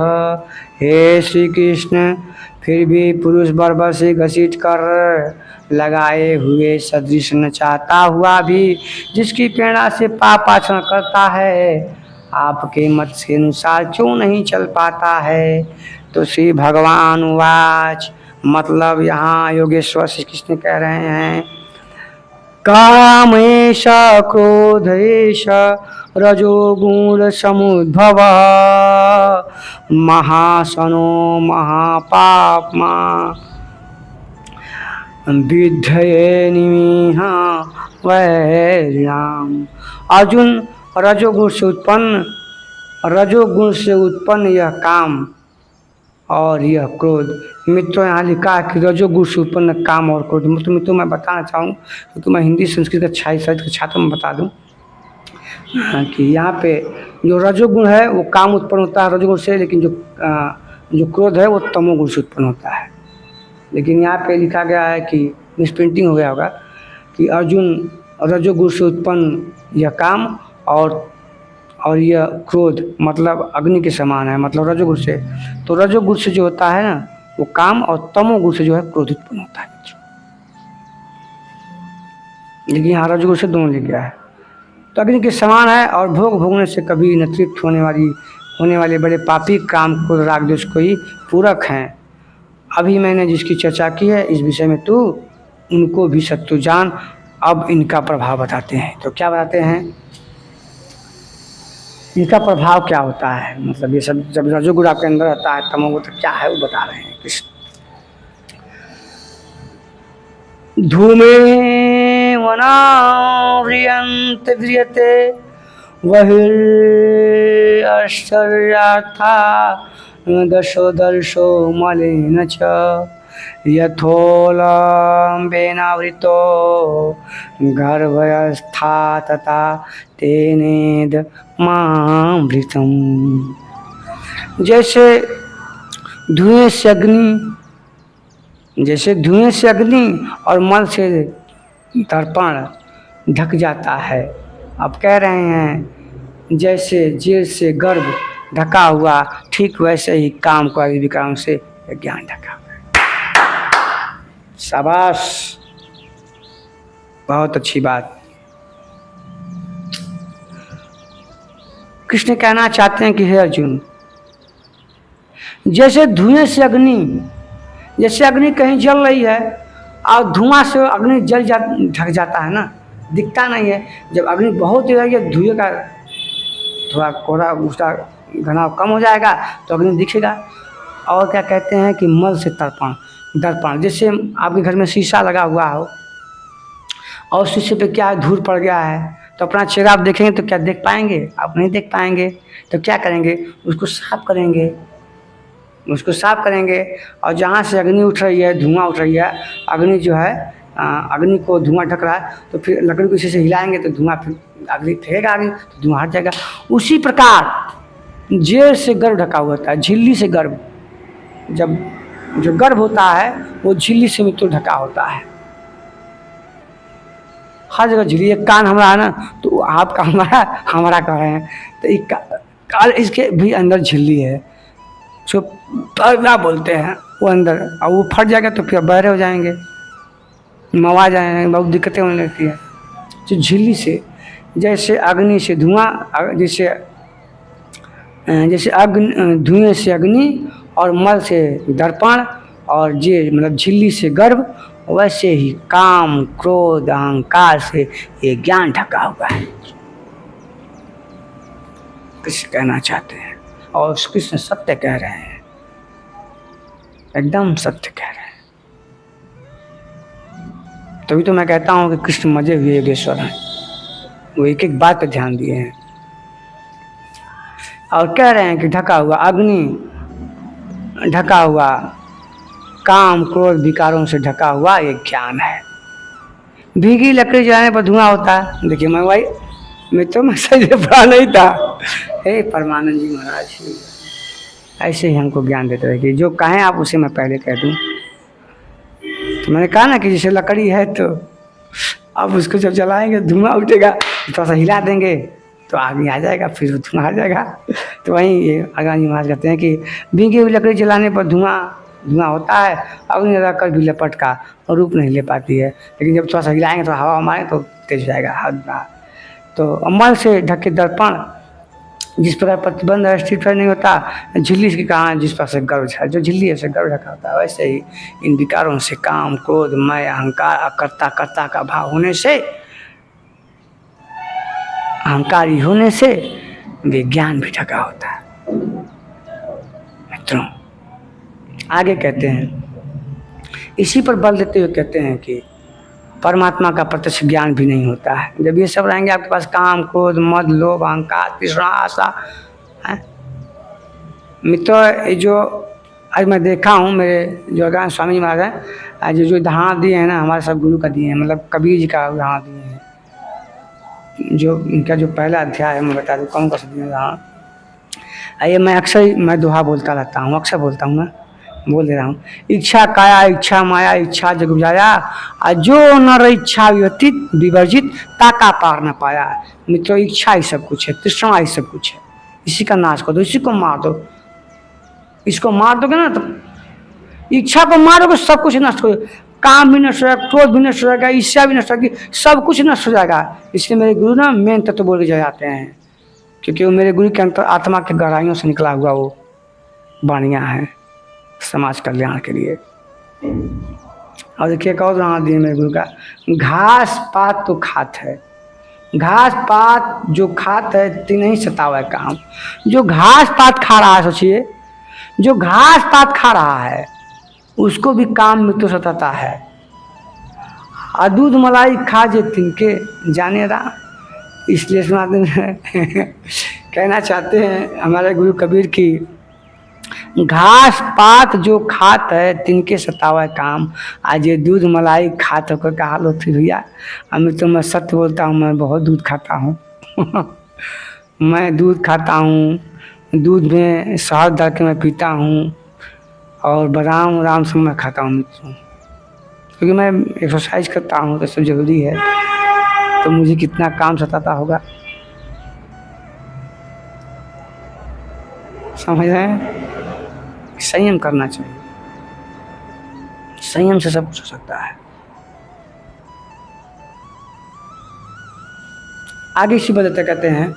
हे श्री कृष्ण, फिर भी पुरुष बर्बर से घसीट कर लगाए हुए सदृश न चाहता हुआ भी जिसकी प्रेरणा से पाप आचरण करता है, आपके मत के अनुसार क्यों नहीं चल पाता है? तो श्री भगवान वाच, मतलब यहाँ योगेश्वर श्री कृष्ण कह रहे हैं, कामेश क्रोधेश रजोगुण समुद्भव महासनो महापापमा विद्धये निमिह वैरिणाम। अर्जुन, रजोगुण से उत्पन्न यह काम और यह क्रोध, मित्रों यहाँ लिखा है कि रजोगुण से उत्पन्न काम और क्रोध। मित्रों मैं बताना चाहूँ क्योंकि मैं हिंदी संस्कृत का साहित्य के छात्र में बता दूँ कि यहाँ पे जो रजोगुण है वो काम उत्पन्न होता है रजोगुण से, लेकिन जो क्रोध है वो तमोगुण से उत्पन्न होता है। लेकिन यहाँ पे लिखा गया है कि मिसप्रिंटिंग हो गया होगा कि अर्जुन, रजोगुण से उत्पन्न यह काम और यह क्रोध मतलब अग्नि के समान है, मतलब रजोगुण से। तो रजोगुण से जो होता है ना वो काम, और तमोगुण से जो है क्रोध उत्पन्न होता है। लेकिन यहाँ रजोगुण से दोनों लिख गया है। तो अग्नि के समान है और भोगने से कभी न तृप्त होने वाले बड़े पापी काम क्रोध राग द्वेष को ही पूरक हैं। अभी मैंने जिसकी चर्चा की है इस विषय में तू उनको भी शत्रु जान। अब इनका प्रभाव बताते हैं। तो क्या बताते हैं, इनका प्रभाव क्या होता है, मतलब ये सब जब रजोगुण आपके अंदर आता है, तमोगुण तो क्या है वो बता रहे हैं कृष्ण। धूमे वनाव्रियन्ते व्रियते बहिर्श्चर्यार्था दशो मलिन च यथोलम्बेनावृतो गर्भयस्था तथा तेनेद मामृतम। जैसे धुएं से अग्नि और मल से दर्पण ढक जाता है। अब कह रहे हैं जैसे जेल से गर्भ ढका हुआ, ठीक वैसे ही काम को आदि विकारों से ज्ञान ढका हुआ है। शाबाश, बहुत अच्छी बात। कृष्ण कहना चाहते हैं कि हे अर्जुन, जैसे धुएं से अग्नि, जैसे अग्नि कहीं जल रही है और धुआं से अग्नि ढक जाता है ना, दिखता नहीं है। जब अग्नि बहुत ही रही है, धुएं का थोड़ा कोहरा उसका घनाव कम हो जाएगा तो अग्नि दिखेगा। और क्या कहते हैं कि मल से दर्पण, जैसे आपके घर में शीशा लगा हुआ हो और शीशे पे क्या धूल पड़ गया है, तो अपना चेहरा आप देखेंगे तो क्या देख पाएंगे? आप नहीं देख पाएंगे। तो क्या करेंगे, उसको साफ करेंगे। और जहाँ से अग्नि उठ रही है, धुआं उठ रही है, अग्नि जो है अग्नि को धुआं ढक रहा है, तो फिर लकड़ी को इसी से हिलाएंगे तो धुआं फिर अग्नि फेंकेगा, आगे तो धुआं हट जाएगा। उसी प्रकार जेल से गर्भ ढका हुआ होता है, झिल्ली से गर्भ, जब जो गर्भ होता है वो झिल्ली से मित्र ढका होता है। हर जगह झिल्ली, एक कान हमारा है ना, तो आपका हमारा कह रहे हैं, तो एक इसके भी अंदर झिल्ली है, जो पर्दा बोलते हैं, वो अंदर, और वो फट जाएगा तो फिर बहरे हो जाएंगे, मवा जाएंगे, बहुत दिक्कतें होने लगती है। तो झिल्ली से, जैसे अग्नि से धुआं, जैसे धुएं से अग्नि और मल से दर्पण और मतलब झिल्ली से गर्भ, वैसे ही काम क्रोध अहंकार से ये ज्ञान ढका हुआ है। किस कहना चाहते हैं? और कृष्ण सत्य कह रहे हैं, एकदम सत्य कह रहे हैं। तभी तो मैं कहता हूँ कि कृष्ण मजे हुए योगेश्वर हैं, वो एक एक बात पर ध्यान दिए हैं और कह रहे हैं कि ढका हुआ अग्नि, ढका हुआ काम क्रोध विकारों से ढका हुआ ये ज्ञान है। भीगी लकड़ी जलाने पर धुआं होता है। देखिए मैं भाई मैं सही पढ़ा नहीं था। हे परमानंद जी महाराज ऐसे ही हमको ज्ञान देते रहे कि जो कहें आप उसे मैं पहले कह दूं। तो मैंने कहा ना कि जैसे लकड़ी है तो अब उसको जब जलाएंगे धुआं उठेगा, थोड़ा सा हिला देंगे तो आगे आ जाएगा, फिर धुआं आ जाएगा। तो वहीं ये अगवानी महाराज कहते हैं कि भीगी हुई लकड़ी जलाने पर धुआं होता है, अग्नि रखकर भी लपट का रूप नहीं ले पाती है, लेकिन जब थोड़ा सा हिलाएंगे तो हवा मारे तो तेज जाएगा हल्का। तो अमल से ढके दर्पण जिस प्रकार प्रतिबंध स्थित नहीं होता, झिल्ली की कहा जिस पर से गर्व है, जो झिल्ली है से गर्व ढका होता है, वैसे ही इन विकारों से काम क्रोध मय अहंकार अकर्ता का भाव होने से, अहंकारी होने से विज्ञान भी ढका होता है। मित्रों आगे कहते हैं, इसी पर बल देते हुए कहते हैं कि परमात्मा का प्रत्यक्ष ज्ञान भी नहीं होता है। जब ये सब रहेंगे आपके पास काम क्रोध मद लोभ अहंकार तृष्णा आशा है। मित्रों ये जो आज मैं देखा हूँ, मेरे जो अज्ञान स्वामी जी महाराज हैं, आज जो उदाहरण दिए हैं ना हमारे सब गुरु का दिए हैं, मतलब कबीर जी का उदाहरण दिए हैं। जो इनका जो पहला अध्याय है मैं बता दूँ कौन सा दिए उदाहरण। आइए मैं अक्सर मैं दोहा बोलता रहता हूँ, अक्सर बोलता हूँ, मैं बोल दे रहा हूँ। इच्छा काया इच्छा माया इच्छा जग बुझाया, जो नर इच्छा व्यतीत विवर्जित ताका पार न पाया। मित्रों इच्छा ही सब कुछ है, तृष्णा ही सब कुछ है, इसी का नाश कर दो, इसी को मार दो। इसको मार दोगे ना तो इच्छा को मारोगे सब कुछ नष्ट हो, काम भी नष्ट हो जाएगा, क्रोध भी नष्ट हो जाएगा, ईर्ष्या भी नष्ट होगी, सब कुछ नष्ट हो जाएगा। इसलिए मेरे गुरु ना मेन तत्व बोल के जाते हैं, क्योंकि वो मेरे गुरु के अंतर आत्मा के गहराइयों से निकला हुआ वो वाणियाँ हैं समाज कल्याण के लिए। और देखिए एक और उदाहरण दिए मेरे गुरु का, घास पात तो खात है, घास पात जो खात है तीन ही सतावा है काम। जो घास पात खा रहा है, सोचिए जो घास पात खा रहा है उसको भी काम में तो सताता है। और दूध मलाई खा जे तिनके जाने रहा। इसलिए सुनाते हैं कहना चाहते हैं हमारे गुरु कबीर की, घास पात जो खात है तिनके सतावा काम, आज ये दूध मलाई खात होकर का हाल होती भैया। अभी तो मैं सत्य बोलता हूँ, मैं बहुत दूध खाता हूँ मैं दूध खाता हूँ, दूध में शहद डाल के मैं पीता हूँ और बादाम राम सब मैं खाता हूँ मित्रों, क्योंकि मैं एक्सरसाइज करता हूँ तो सब जरूरी है। तो मुझे कितना काम सताता होगा, समझ रहे हैं। संयम करना चाहिए, संयम से सब कुछ हो सकता है। आगे इसी बदलते कहते हैं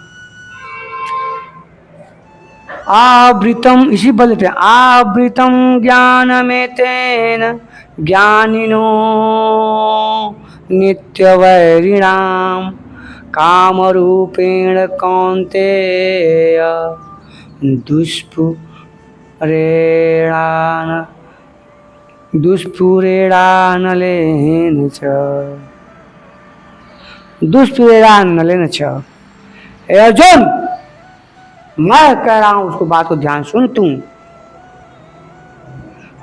आवृतम, इसी बदलते हैं आवृतम ज्ञान में तेन ज्ञानिनो नित्य वैरिणाम काम रूपेण कौन्तेय दुष्पुरेणानलेन च। अर्जुन मैं कह रहा हूं उसको बात को ध्यान सुन तू।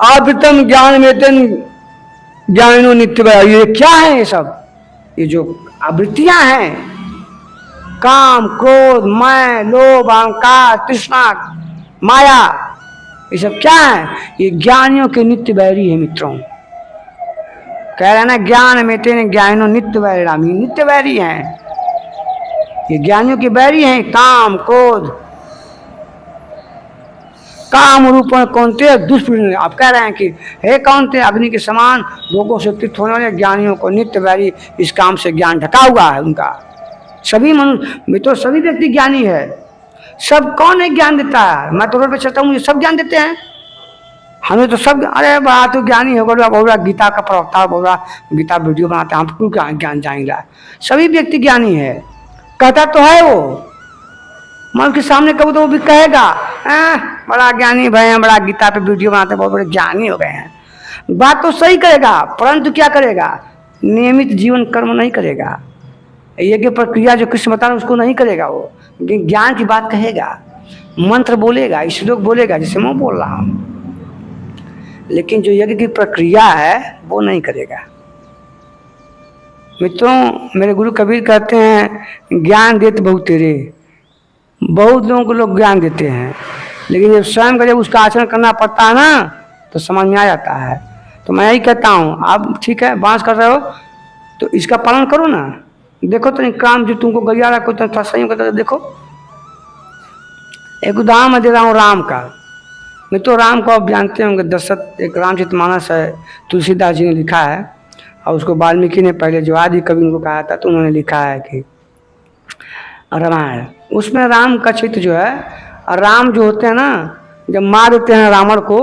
आवृतम ज्ञान में तेन ज्ञानिनो नित्य वैरिणाम, ये क्या है ये सब, ये जो आवृत्तियां हैं काम क्रोध मैं लोभ अहंकार तृष्णा माया, ये सब क्या है, ये ज्ञानियों के नित्य वैरी है मित्रों। कह रहे ना ज्ञान में तेने ज्ञानियों नित्य वैरिणाम, ये नित्य वैरी हैं, ये ज्ञानियों के वैरी हैं। काम क्रोध काम रूपण कौनते दुष्पूर्ण, आप कह रहे हैं कि हे कौनते अग्नि के समान लोगों से तीर्थ होने वाले ज्ञानियों को नित्य वैरी, इस काम से ज्ञान ढका हुआ है उनका। सभी मनुष्य में तो सभी व्यक्ति ज्ञानी है, सब कौन है ज्ञान देता है। मैं तो रोड पे चलता हूँ, ये सब ज्ञान देते हैं हमें तो सब। अरे बा तो ज्ञानी हो बोला गीता का प्रवक्ता बोला, गीता वीडियो बनाते हैं, हमको ज्ञान जाएंगे। सभी व्यक्ति ज्ञानी है, कहता तो है वो, मन के सामने कहो तो वो भी कहेगा बड़ा ज्ञानी भाई हैं, बड़ा गीता पे वीडियो बनाते हैं, बहुत बड़े ज्ञानी हो गए हैं। बात तो सही करेगा, परंतु क्या करेगा? नियमित जीवन कर्म नहीं करेगा। यज्ञ प्रक्रिया जो कृष्ण बता रहे उसको नहीं करेगा। वो ज्ञान की बात कहेगा, मंत्र बोलेगा, श्लोक बोलेगा, जैसे मैं बोल रहा हूँ, लेकिन जो यज्ञ की प्रक्रिया है वो नहीं करेगा। मित्रों, मेरे गुरु कबीर कहते हैं ज्ञान देते बहुत तेरे। बहुत लोगों को लोग ज्ञान देते हैं, लेकिन जब स्वयं का जब उसका आचरण करना पड़ता है ना तो समझ में आ जाता है। तो मैं यही कहता हूँ, आप ठीक है बांस कर रहे हो तो इसका पालन करो ना। देखो तो काम जो तुमको गैया रखो तो थोड़ा सही करता। देखो एक उदाहरण मैं दे रहा हूँ राम का। मैं तो राम को आप जानते होंगे, दशरथ, एक रामचरितमानस है, तुलसीदास जी ने लिखा है, और उसको वाल्मीकि ने पहले जो आदि कवि उनको कहा था तो उन्होंने लिखा है कि रामायण। उसमें राम का चित्र जो है, राम जो होते हैं ना, जब मार देते हैं रावण को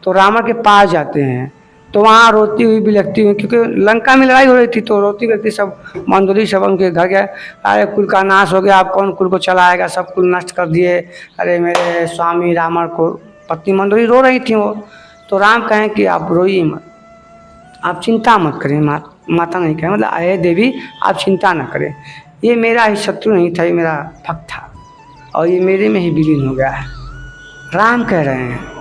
तो रावण के पास जाते हैं, तो वहाँ रोती हुई बिलखती हुई, क्योंकि लंका में लड़ाई हो रही थी, तो रोती बिलखती सब मंदोरी सब उनके घर गए, अरे कुल का नाश हो गया, आप कौन कुल को चलाएगा, सब कुल नष्ट कर दिए, अरे मेरे स्वामी रावण को। पत्नी मंदोरी रो रही थी वो। तो राम कहें कि आप रोइए मत, आप चिंता मत करें, माता नहीं कहें, मतलब अरे देवी आप चिंता न करें, ये मेरा ही शत्रु नहीं था, ये मेरा भक्त था और ये मेरे में ही विलीन हो गया है। राम कह रहे हैं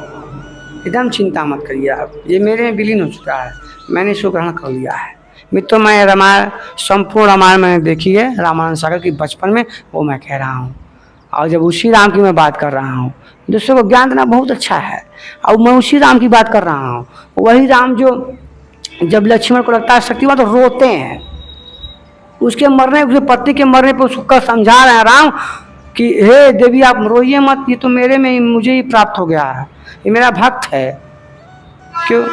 एकदम चिंता मत करिए आप, ये मेरे में विलीन हो चुका है, मैंने इसको ग्रहण कर लिया है। मित्रों, मैं रामायण, संपूर्ण रामायण मैंने देखी है, रामायण सागर की बचपन में, वो मैं कह रहा हूँ। और जब उसी राम की मैं बात कर रहा हूँ, दूसरों को ज्ञान देना बहुत अच्छा है, और मैं उसी राम की बात कर रहा हूँ। वही राम जो जब लक्ष्मण को लगता है शक्तिमान तो रोते हैं, उसके मरने, उसके पति के मरने पर उसको समझा रहे हैं राम कि हे देवी आप रोइए मत, ये तो मेरे में मुझे ही प्राप्त हो गया है, ये मेरा भक्त है। क्यों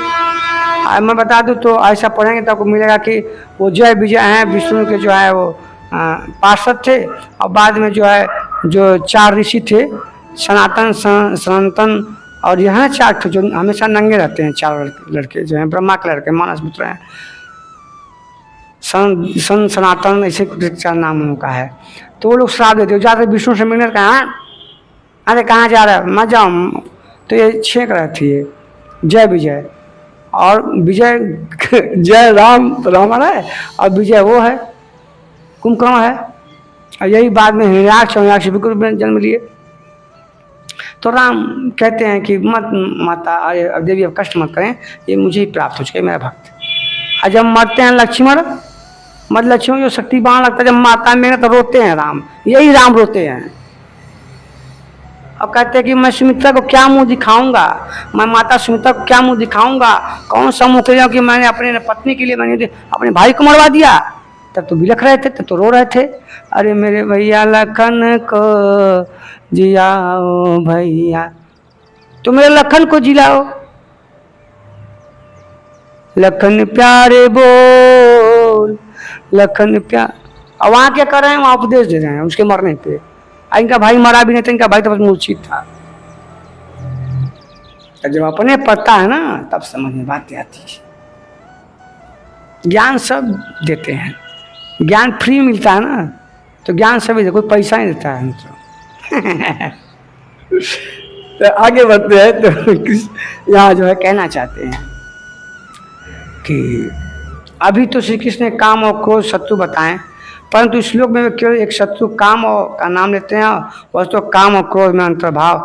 मैं बता दूं तो ऐसा पढ़ेंगे तो आपको मिलेगा कि वो जय विजय हैं, विष्णु के जो है वो पार्षद थे, और बाद में जो है जो 4 ऋषि थे, सनातन, सनातन और यह 4 जो हमेशा नंगे रहते हैं, 4 लड़के जो हैं ब्रह्मा के लड़के, मानस पुत्र हैं, सनातन, ऐसे 4 नाम उनका है। तो वो लोग श्राप देते, जाते विष्णु से मिलने कहा, अरे कहाँ जा रहा है, मत जाओ। तो ये छेक रहे थे जय विजय, और विजय जय राम रावण है और विजय वो है कुंभकर्ण है, और यही बाद में हिरण्याक्ष भी रूप में जन्म लिए। तो राम कहते हैं कि मत माता, अरे देवी अब कष्ट मत करें, ये मुझे ही प्राप्त हो चुके मेरा भक्त। और जब मरते हैं लक्ष्मण, लक्ष्मण जो शक्तिवान लगता है, जब माता में तो रोते हैं राम, यही राम रोते हैं और कहते हैं कि मैं सुमित्रा को क्या मुंह दिखाऊंगा, मैं माता सुमित्रा को क्या मुंह दिखाऊंगा, कौन सा मुँह करेगा कि मैंने अपने पत्नी के लिए मैंने अपने भाई को मरवा दिया। तब तो बिलख रहे थे, तब तो रो रहे थे, अरे मेरे भैया लखन को जियाओ भैया, तो मेरे लखन को जिलाओ, लखन प्यारे बोल, लखन प्यार। और वहाँ क्या कर रहे हैं, वहाँ उपदेश दे रहे हैं उसके मरने पे। इनका भाई मरा भी नहीं था, इनका भाई तो बस मूर्छित था। जब अपने पता है ना तब समझ में बातें आती है। ज्ञान सब देते हैं, ज्ञान फ्री मिलता है ना, तो ज्ञान सभी दे, कोई पैसा नहीं देता है मित्रों। तो आगे बढ़ते हैं, तो यहाँ जो है कहना चाहते हैं कि अभी तो श्री कृष्ण ने काम और क्रोध शत्रु बताएं, परंतु इस श्लोक में केवल एक शत्रु काम और का नाम लेते हैं। वस्तु तो काम और क्रोध में अंतर्भाव,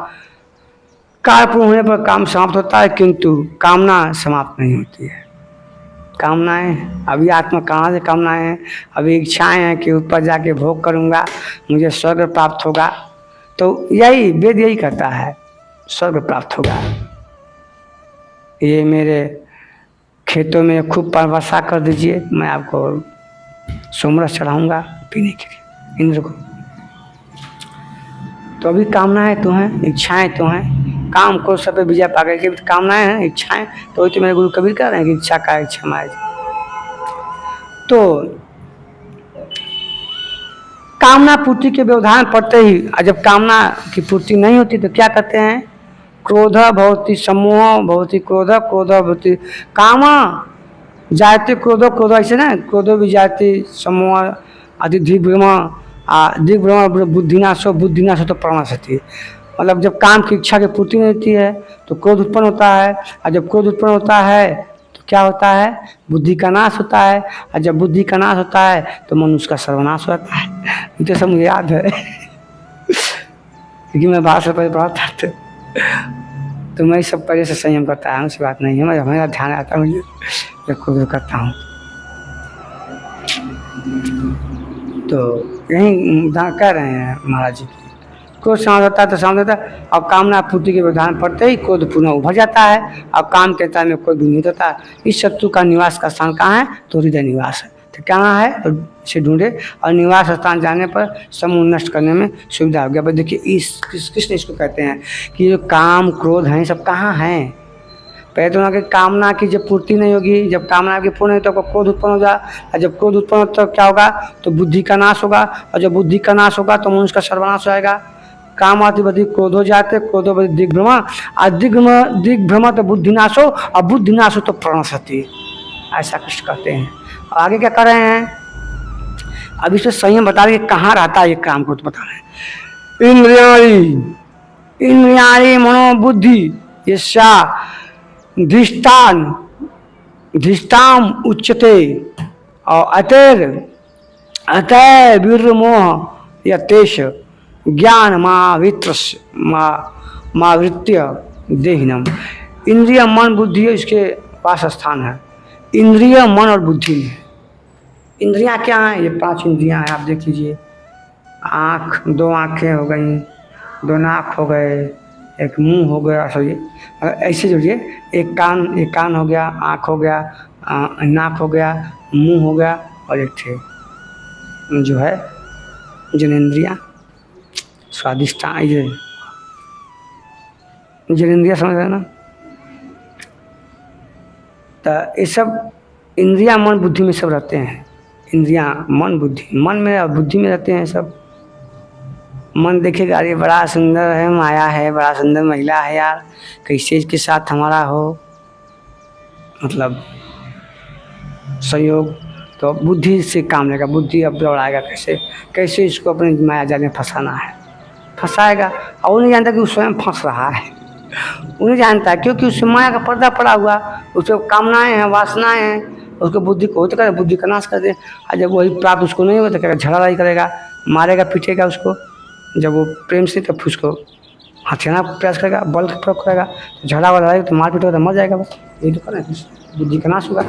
कार्य पूर्ण होने पर काम समाप्त होता है, किंतु कामना समाप्त नहीं होती है। कामनाएं अभी आत्मा कहाँ से कामनाएं हैं, अभी इच्छाएं हैं कि ऊपर जाके भोग करूँगा, मुझे स्वर्ग प्राप्त होगा, तो यही वेद यही कहता है स्वर्ग प्राप्त होगा, ये मेरे खेतों में खूब वर्षा कर दीजिए, मैं आपको सोमरस चढ़ाऊंगा पीने के लिए इंद्र को। तो अभी कामनाएं तो हैं, इच्छाएं तो हैं, काम को सब पे विजय पा गए, कामनाएं हैं, इच्छाएं, तो वही तो मेरे गुरु कबीर कह रहे हैं कि इच्छा का इच्छा माए। तो कामना पूर्ति के व्यवधान पड़ते ही, जब कामना की पूर्ति नहीं होती तो क्या कहते हैं, क्रोध भवति सम्मोह भवति क्रोध, क्रोध भवति काम जायते क्रोध, क्रोध ऐसे ना, क्रोधो भी जायते सम्मोह अतिधि भ्रम दिग ब्रह्म बुद्धिनाशो बुद्धिनाशो तो प्रणशति, मतलब जब काम की इच्छा की पूर्ति नहीं होती है तो क्रोध उत्पन्न होता है, और जब क्रोध उत्पन्न होता है तो क्या होता है, बुद्धि का नाश होता है, और जब बुद्धि का नाश होता है तो मनुष्य का सर्वनाश होता है। ये तो सब मुझे याद है क्योंकि मैं बाहर से पहले पढ़ा था तो मैं सब पहले से संयम करता है, उसकी बात नहीं है, मैं हमेशा ध्यान आता है मुझे जब क्रोध करता हूँ। तो यही कह रहे हैं महाराज जी, क्रोध शांत होता है तो शांत होता है, और कामना पूर्ति के विधान पड़ते ही क्रोध पुनः उभर जाता है, और काम के टाइम में कोई भी नहीं होता। इस शत्रु का निवास का स्थान कहाँ है, तो हृदय निवास है। तो कहाँ है, तो इसे ढूंढे, और निवास स्थान जाने पर समूह नष्ट करने में सुविधा हो गया। भाई देखिए इस किसने इसको कहते हैं कि जो काम क्रोध हैं सब कहाँ हैं। पहले तो उनकी कामना की जब पूर्ति नहीं होगी, जब कामना की पूर्ण नहीं तो क्रोध उत्पन्न हो जाए, और जब क्रोध उत्पन्न हो तो क्या होगा, तो बुद्धि का नाश होगा, और जब बुद्धि का नाश होगा तो मनुष्य का सर्वनाश हो जाएगा। काम आती बदी क्रोध हो जाते, क्रोध बदी दिग्भ्रम, और दिग्भ्रम तो बुद्धिनाशो, और बुद्धिनाशो तो प्रणशति, ऐसा कृष्ण कहते हैं। और आगे क्या कर रहे हैं, अब इसमें संयम बता रहे कहाँ रहता है ये काम को, तो बता रहे हैं इंद्रियाणी मनोबुद्धि यस्या धिष्ठाम उच्यते, और अतः वीर्यमोह यतेश ज्ञान मावृत्य देहिनम। इंद्रिय मन बुद्धि इसके वास स्थान है। इंद्रिय मन और बुद्धि में इंद्रियां क्या हैं, ये 5 इंद्रियां हैं। आप देख लीजिए, आँख, 2 आँखें हो गई, 2 नाक हो गए, एक मुंह हो गया, सॉरी ऐसे जोड़िए, एक कान हो गया, आँख हो गया, नाक हो गया, मुंह हो गया, और एक थे जो है जनेंद्रिया स्वादिष्ट, ये जनेंद्रिया समझ रहे ना। तो ये सब इंद्रिया मन बुद्धि में सब रहते हैं। इंद्रियां मन बुद्धि, मन में और बुद्धि में रहते हैं सब। मन देखेगा अरे बड़ा सुंदर है, माया है, बड़ा सुंदर महिला है यार, कैसे इसके साथ हमारा हो, मतलब संयोग, तो बुद्धि से काम लेगा, बुद्धि अब दौड़ाएगा कैसे इसको अपने माया जाल में फंसाना है, फंसाएगा। और वो नहीं जानता कि वो स्वयं फंस रहा है, वो नहीं जानता है, क्योंकि उससे माया का पर्दा पड़ा हुआ, उसको कामनाएं हैं, वासनाएं हैं, उसको बुद्धि को होता करे, बुद्धि का नाश कर दे। और जब वही प्राप्त उसको नहीं होता करेगा, झगड़ा करेगा, मारेगा पीटेगा उसको। जब वो प्रेम से तब उसको हथियाना प्रयास करेगा, बल का प्रयोग करेगा, तो झगड़ा वाला रहेगा तो मारपीट होगा तो मर जाएगा। बस यही तो करना है, बुद्धि का नाश होगा।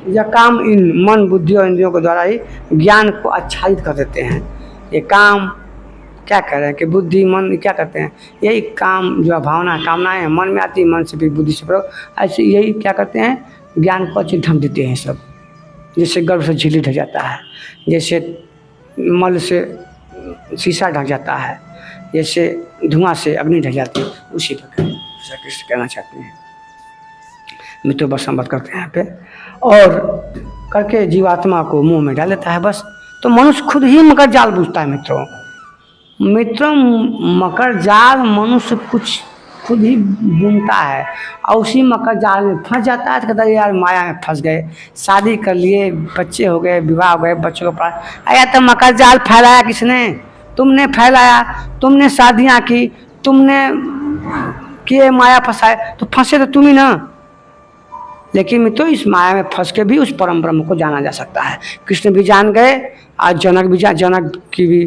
यह काम इन मन बुद्धि और इंद्रियों के द्वारा ही ज्ञान को आच्छादित कर देते हैं। ये काम क्या कर रहे हैं कि बुद्धि मन क्या करते हैं, यही काम जो भावना कामनाएं हैं मन में आती है, मन से भी बुद्धि से प्रयोग, ऐसे यही क्या करते हैं, ज्ञान को अच्छी ढंग देते हैं सब। जैसे गर्भ से झिल्ली ढक जाता है, जैसे मल से शीशा ढक जाता है, जैसे धुआं से अग्नि ढक जाती है, उसी प्रकार ऐसा कृष्ण कहना चाहते हैं। मित्रों बस संबत करते हैं यहाँ पे, और करके जीवात्मा को मुंह में डाल लेता है बस। तो मनुष्य खुद ही मकर जाल बूझता है। मित्रों मकर जाल मनुष्य कुछ खुद ही बुनता है, और उसी मकर जाल में फंस जाता है। तो कहता है यार माया में फंस गए, शादी कर लिए, बच्चे हो गए, विवाह हो गए, बच्चों को पढ़ा, अरे तो मकर जाल फैलाया किसने, तुमने फैलाया, तुमने शादियाँ की, तुमने किए, माया फंसाए, तो फंसे तो तुम ही ना। लेकिन मित्रों इस माया में फंस के भी उस परम ब्रह्म को जाना जा सकता है। कृष्ण भी जान गए, आज जनक की भी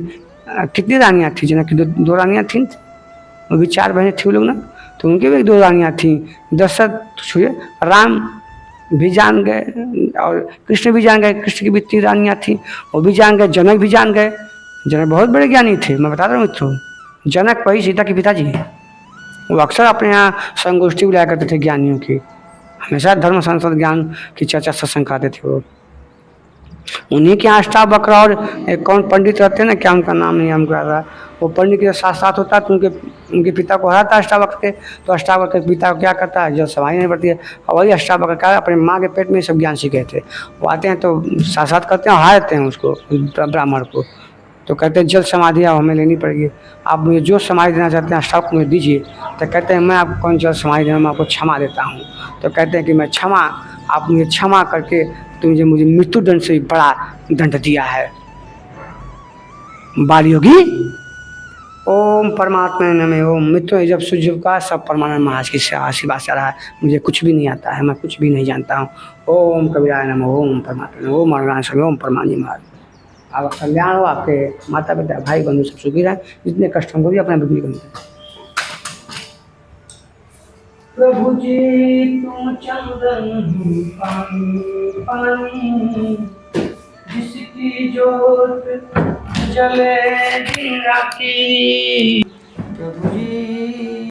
कितनी रानियाँ थी, जनक की 2 रानियाँ थीं, वो भी 4 बहनें थी वो लोग ना, तो उनकी भी 2 रानियाँ थीं। दशरथ छुए, राम भी जान गए, और कृष्ण भी जान गए, कृष्ण की भी 3 रानियाँ थीं, वो भी जान गए, जनक भी जान गए। जनक बहुत बड़े ज्ञानी थे, मैं बता रहा हूँ मित्रों। जनक वही सीता के पिताजी हैं, वो अक्सर अपने यहाँ संगोष्ठी बुलाया करते थे ज्ञानियों की, हमेशा धर्म संसद ज्ञान की चर्चा सत्संग करते थे वो। उन्हीं के यहाँ अष्टावक्र और एक कौन पंडित रहते हैं ना, क्या उनका नाम नहीं हमको याद रहा, वो पंडित के साथ साथ होता है, तो उनके पिता को हराता है अष्टावक्र के। तो अष्टावक्र के पिता को क्या करता है, जब समाधि नहीं पड़ती है, और वही अष्टावक्र क्या अपने माँ के पेट में सब ज्ञान सीखे थे, वो आते हैं तो साथ साथ करते हैं और हरा देते हैं उसको, ब्राह्मण को। तो कहते हैं जल समाधि आप हमें लेनी पड़ेगी, आप मुझे जो समाधि देना चाहते हैं अष्टावक्र मुझे दीजिए। तो कहते हैं मैं आपको कौन जल समाधि देना, मैं आपको क्षमा देता हूँ। तो कहते हैं कि मैं क्षमा, आप मुझे क्षमा करके तुझे मुझे मृत्यु दंड से बड़ा दंड दिया है। बाल योगी ओम परमात्मा नमः ओम। मित्रों जब सूर्य का सब परमानंद महाराज की आशीर्वाद से रहा है, मुझे कुछ भी नहीं आता है, मैं कुछ भी नहीं जानता हूँ। ओम कबीराय नमः ओम परमात्मा नमः ओम अरगान स्वामी ओम परमानी महाराज। आपका कल्याण हो, आपके माता पिता भाई बंधु सब सुखी रहें, जितने कष्ट हमको भी अपना बिगड़ी बन जाए। प्रभु जी तुम चंदन पानी पानी, जिसकी जोत जले दिन राती, प्रभु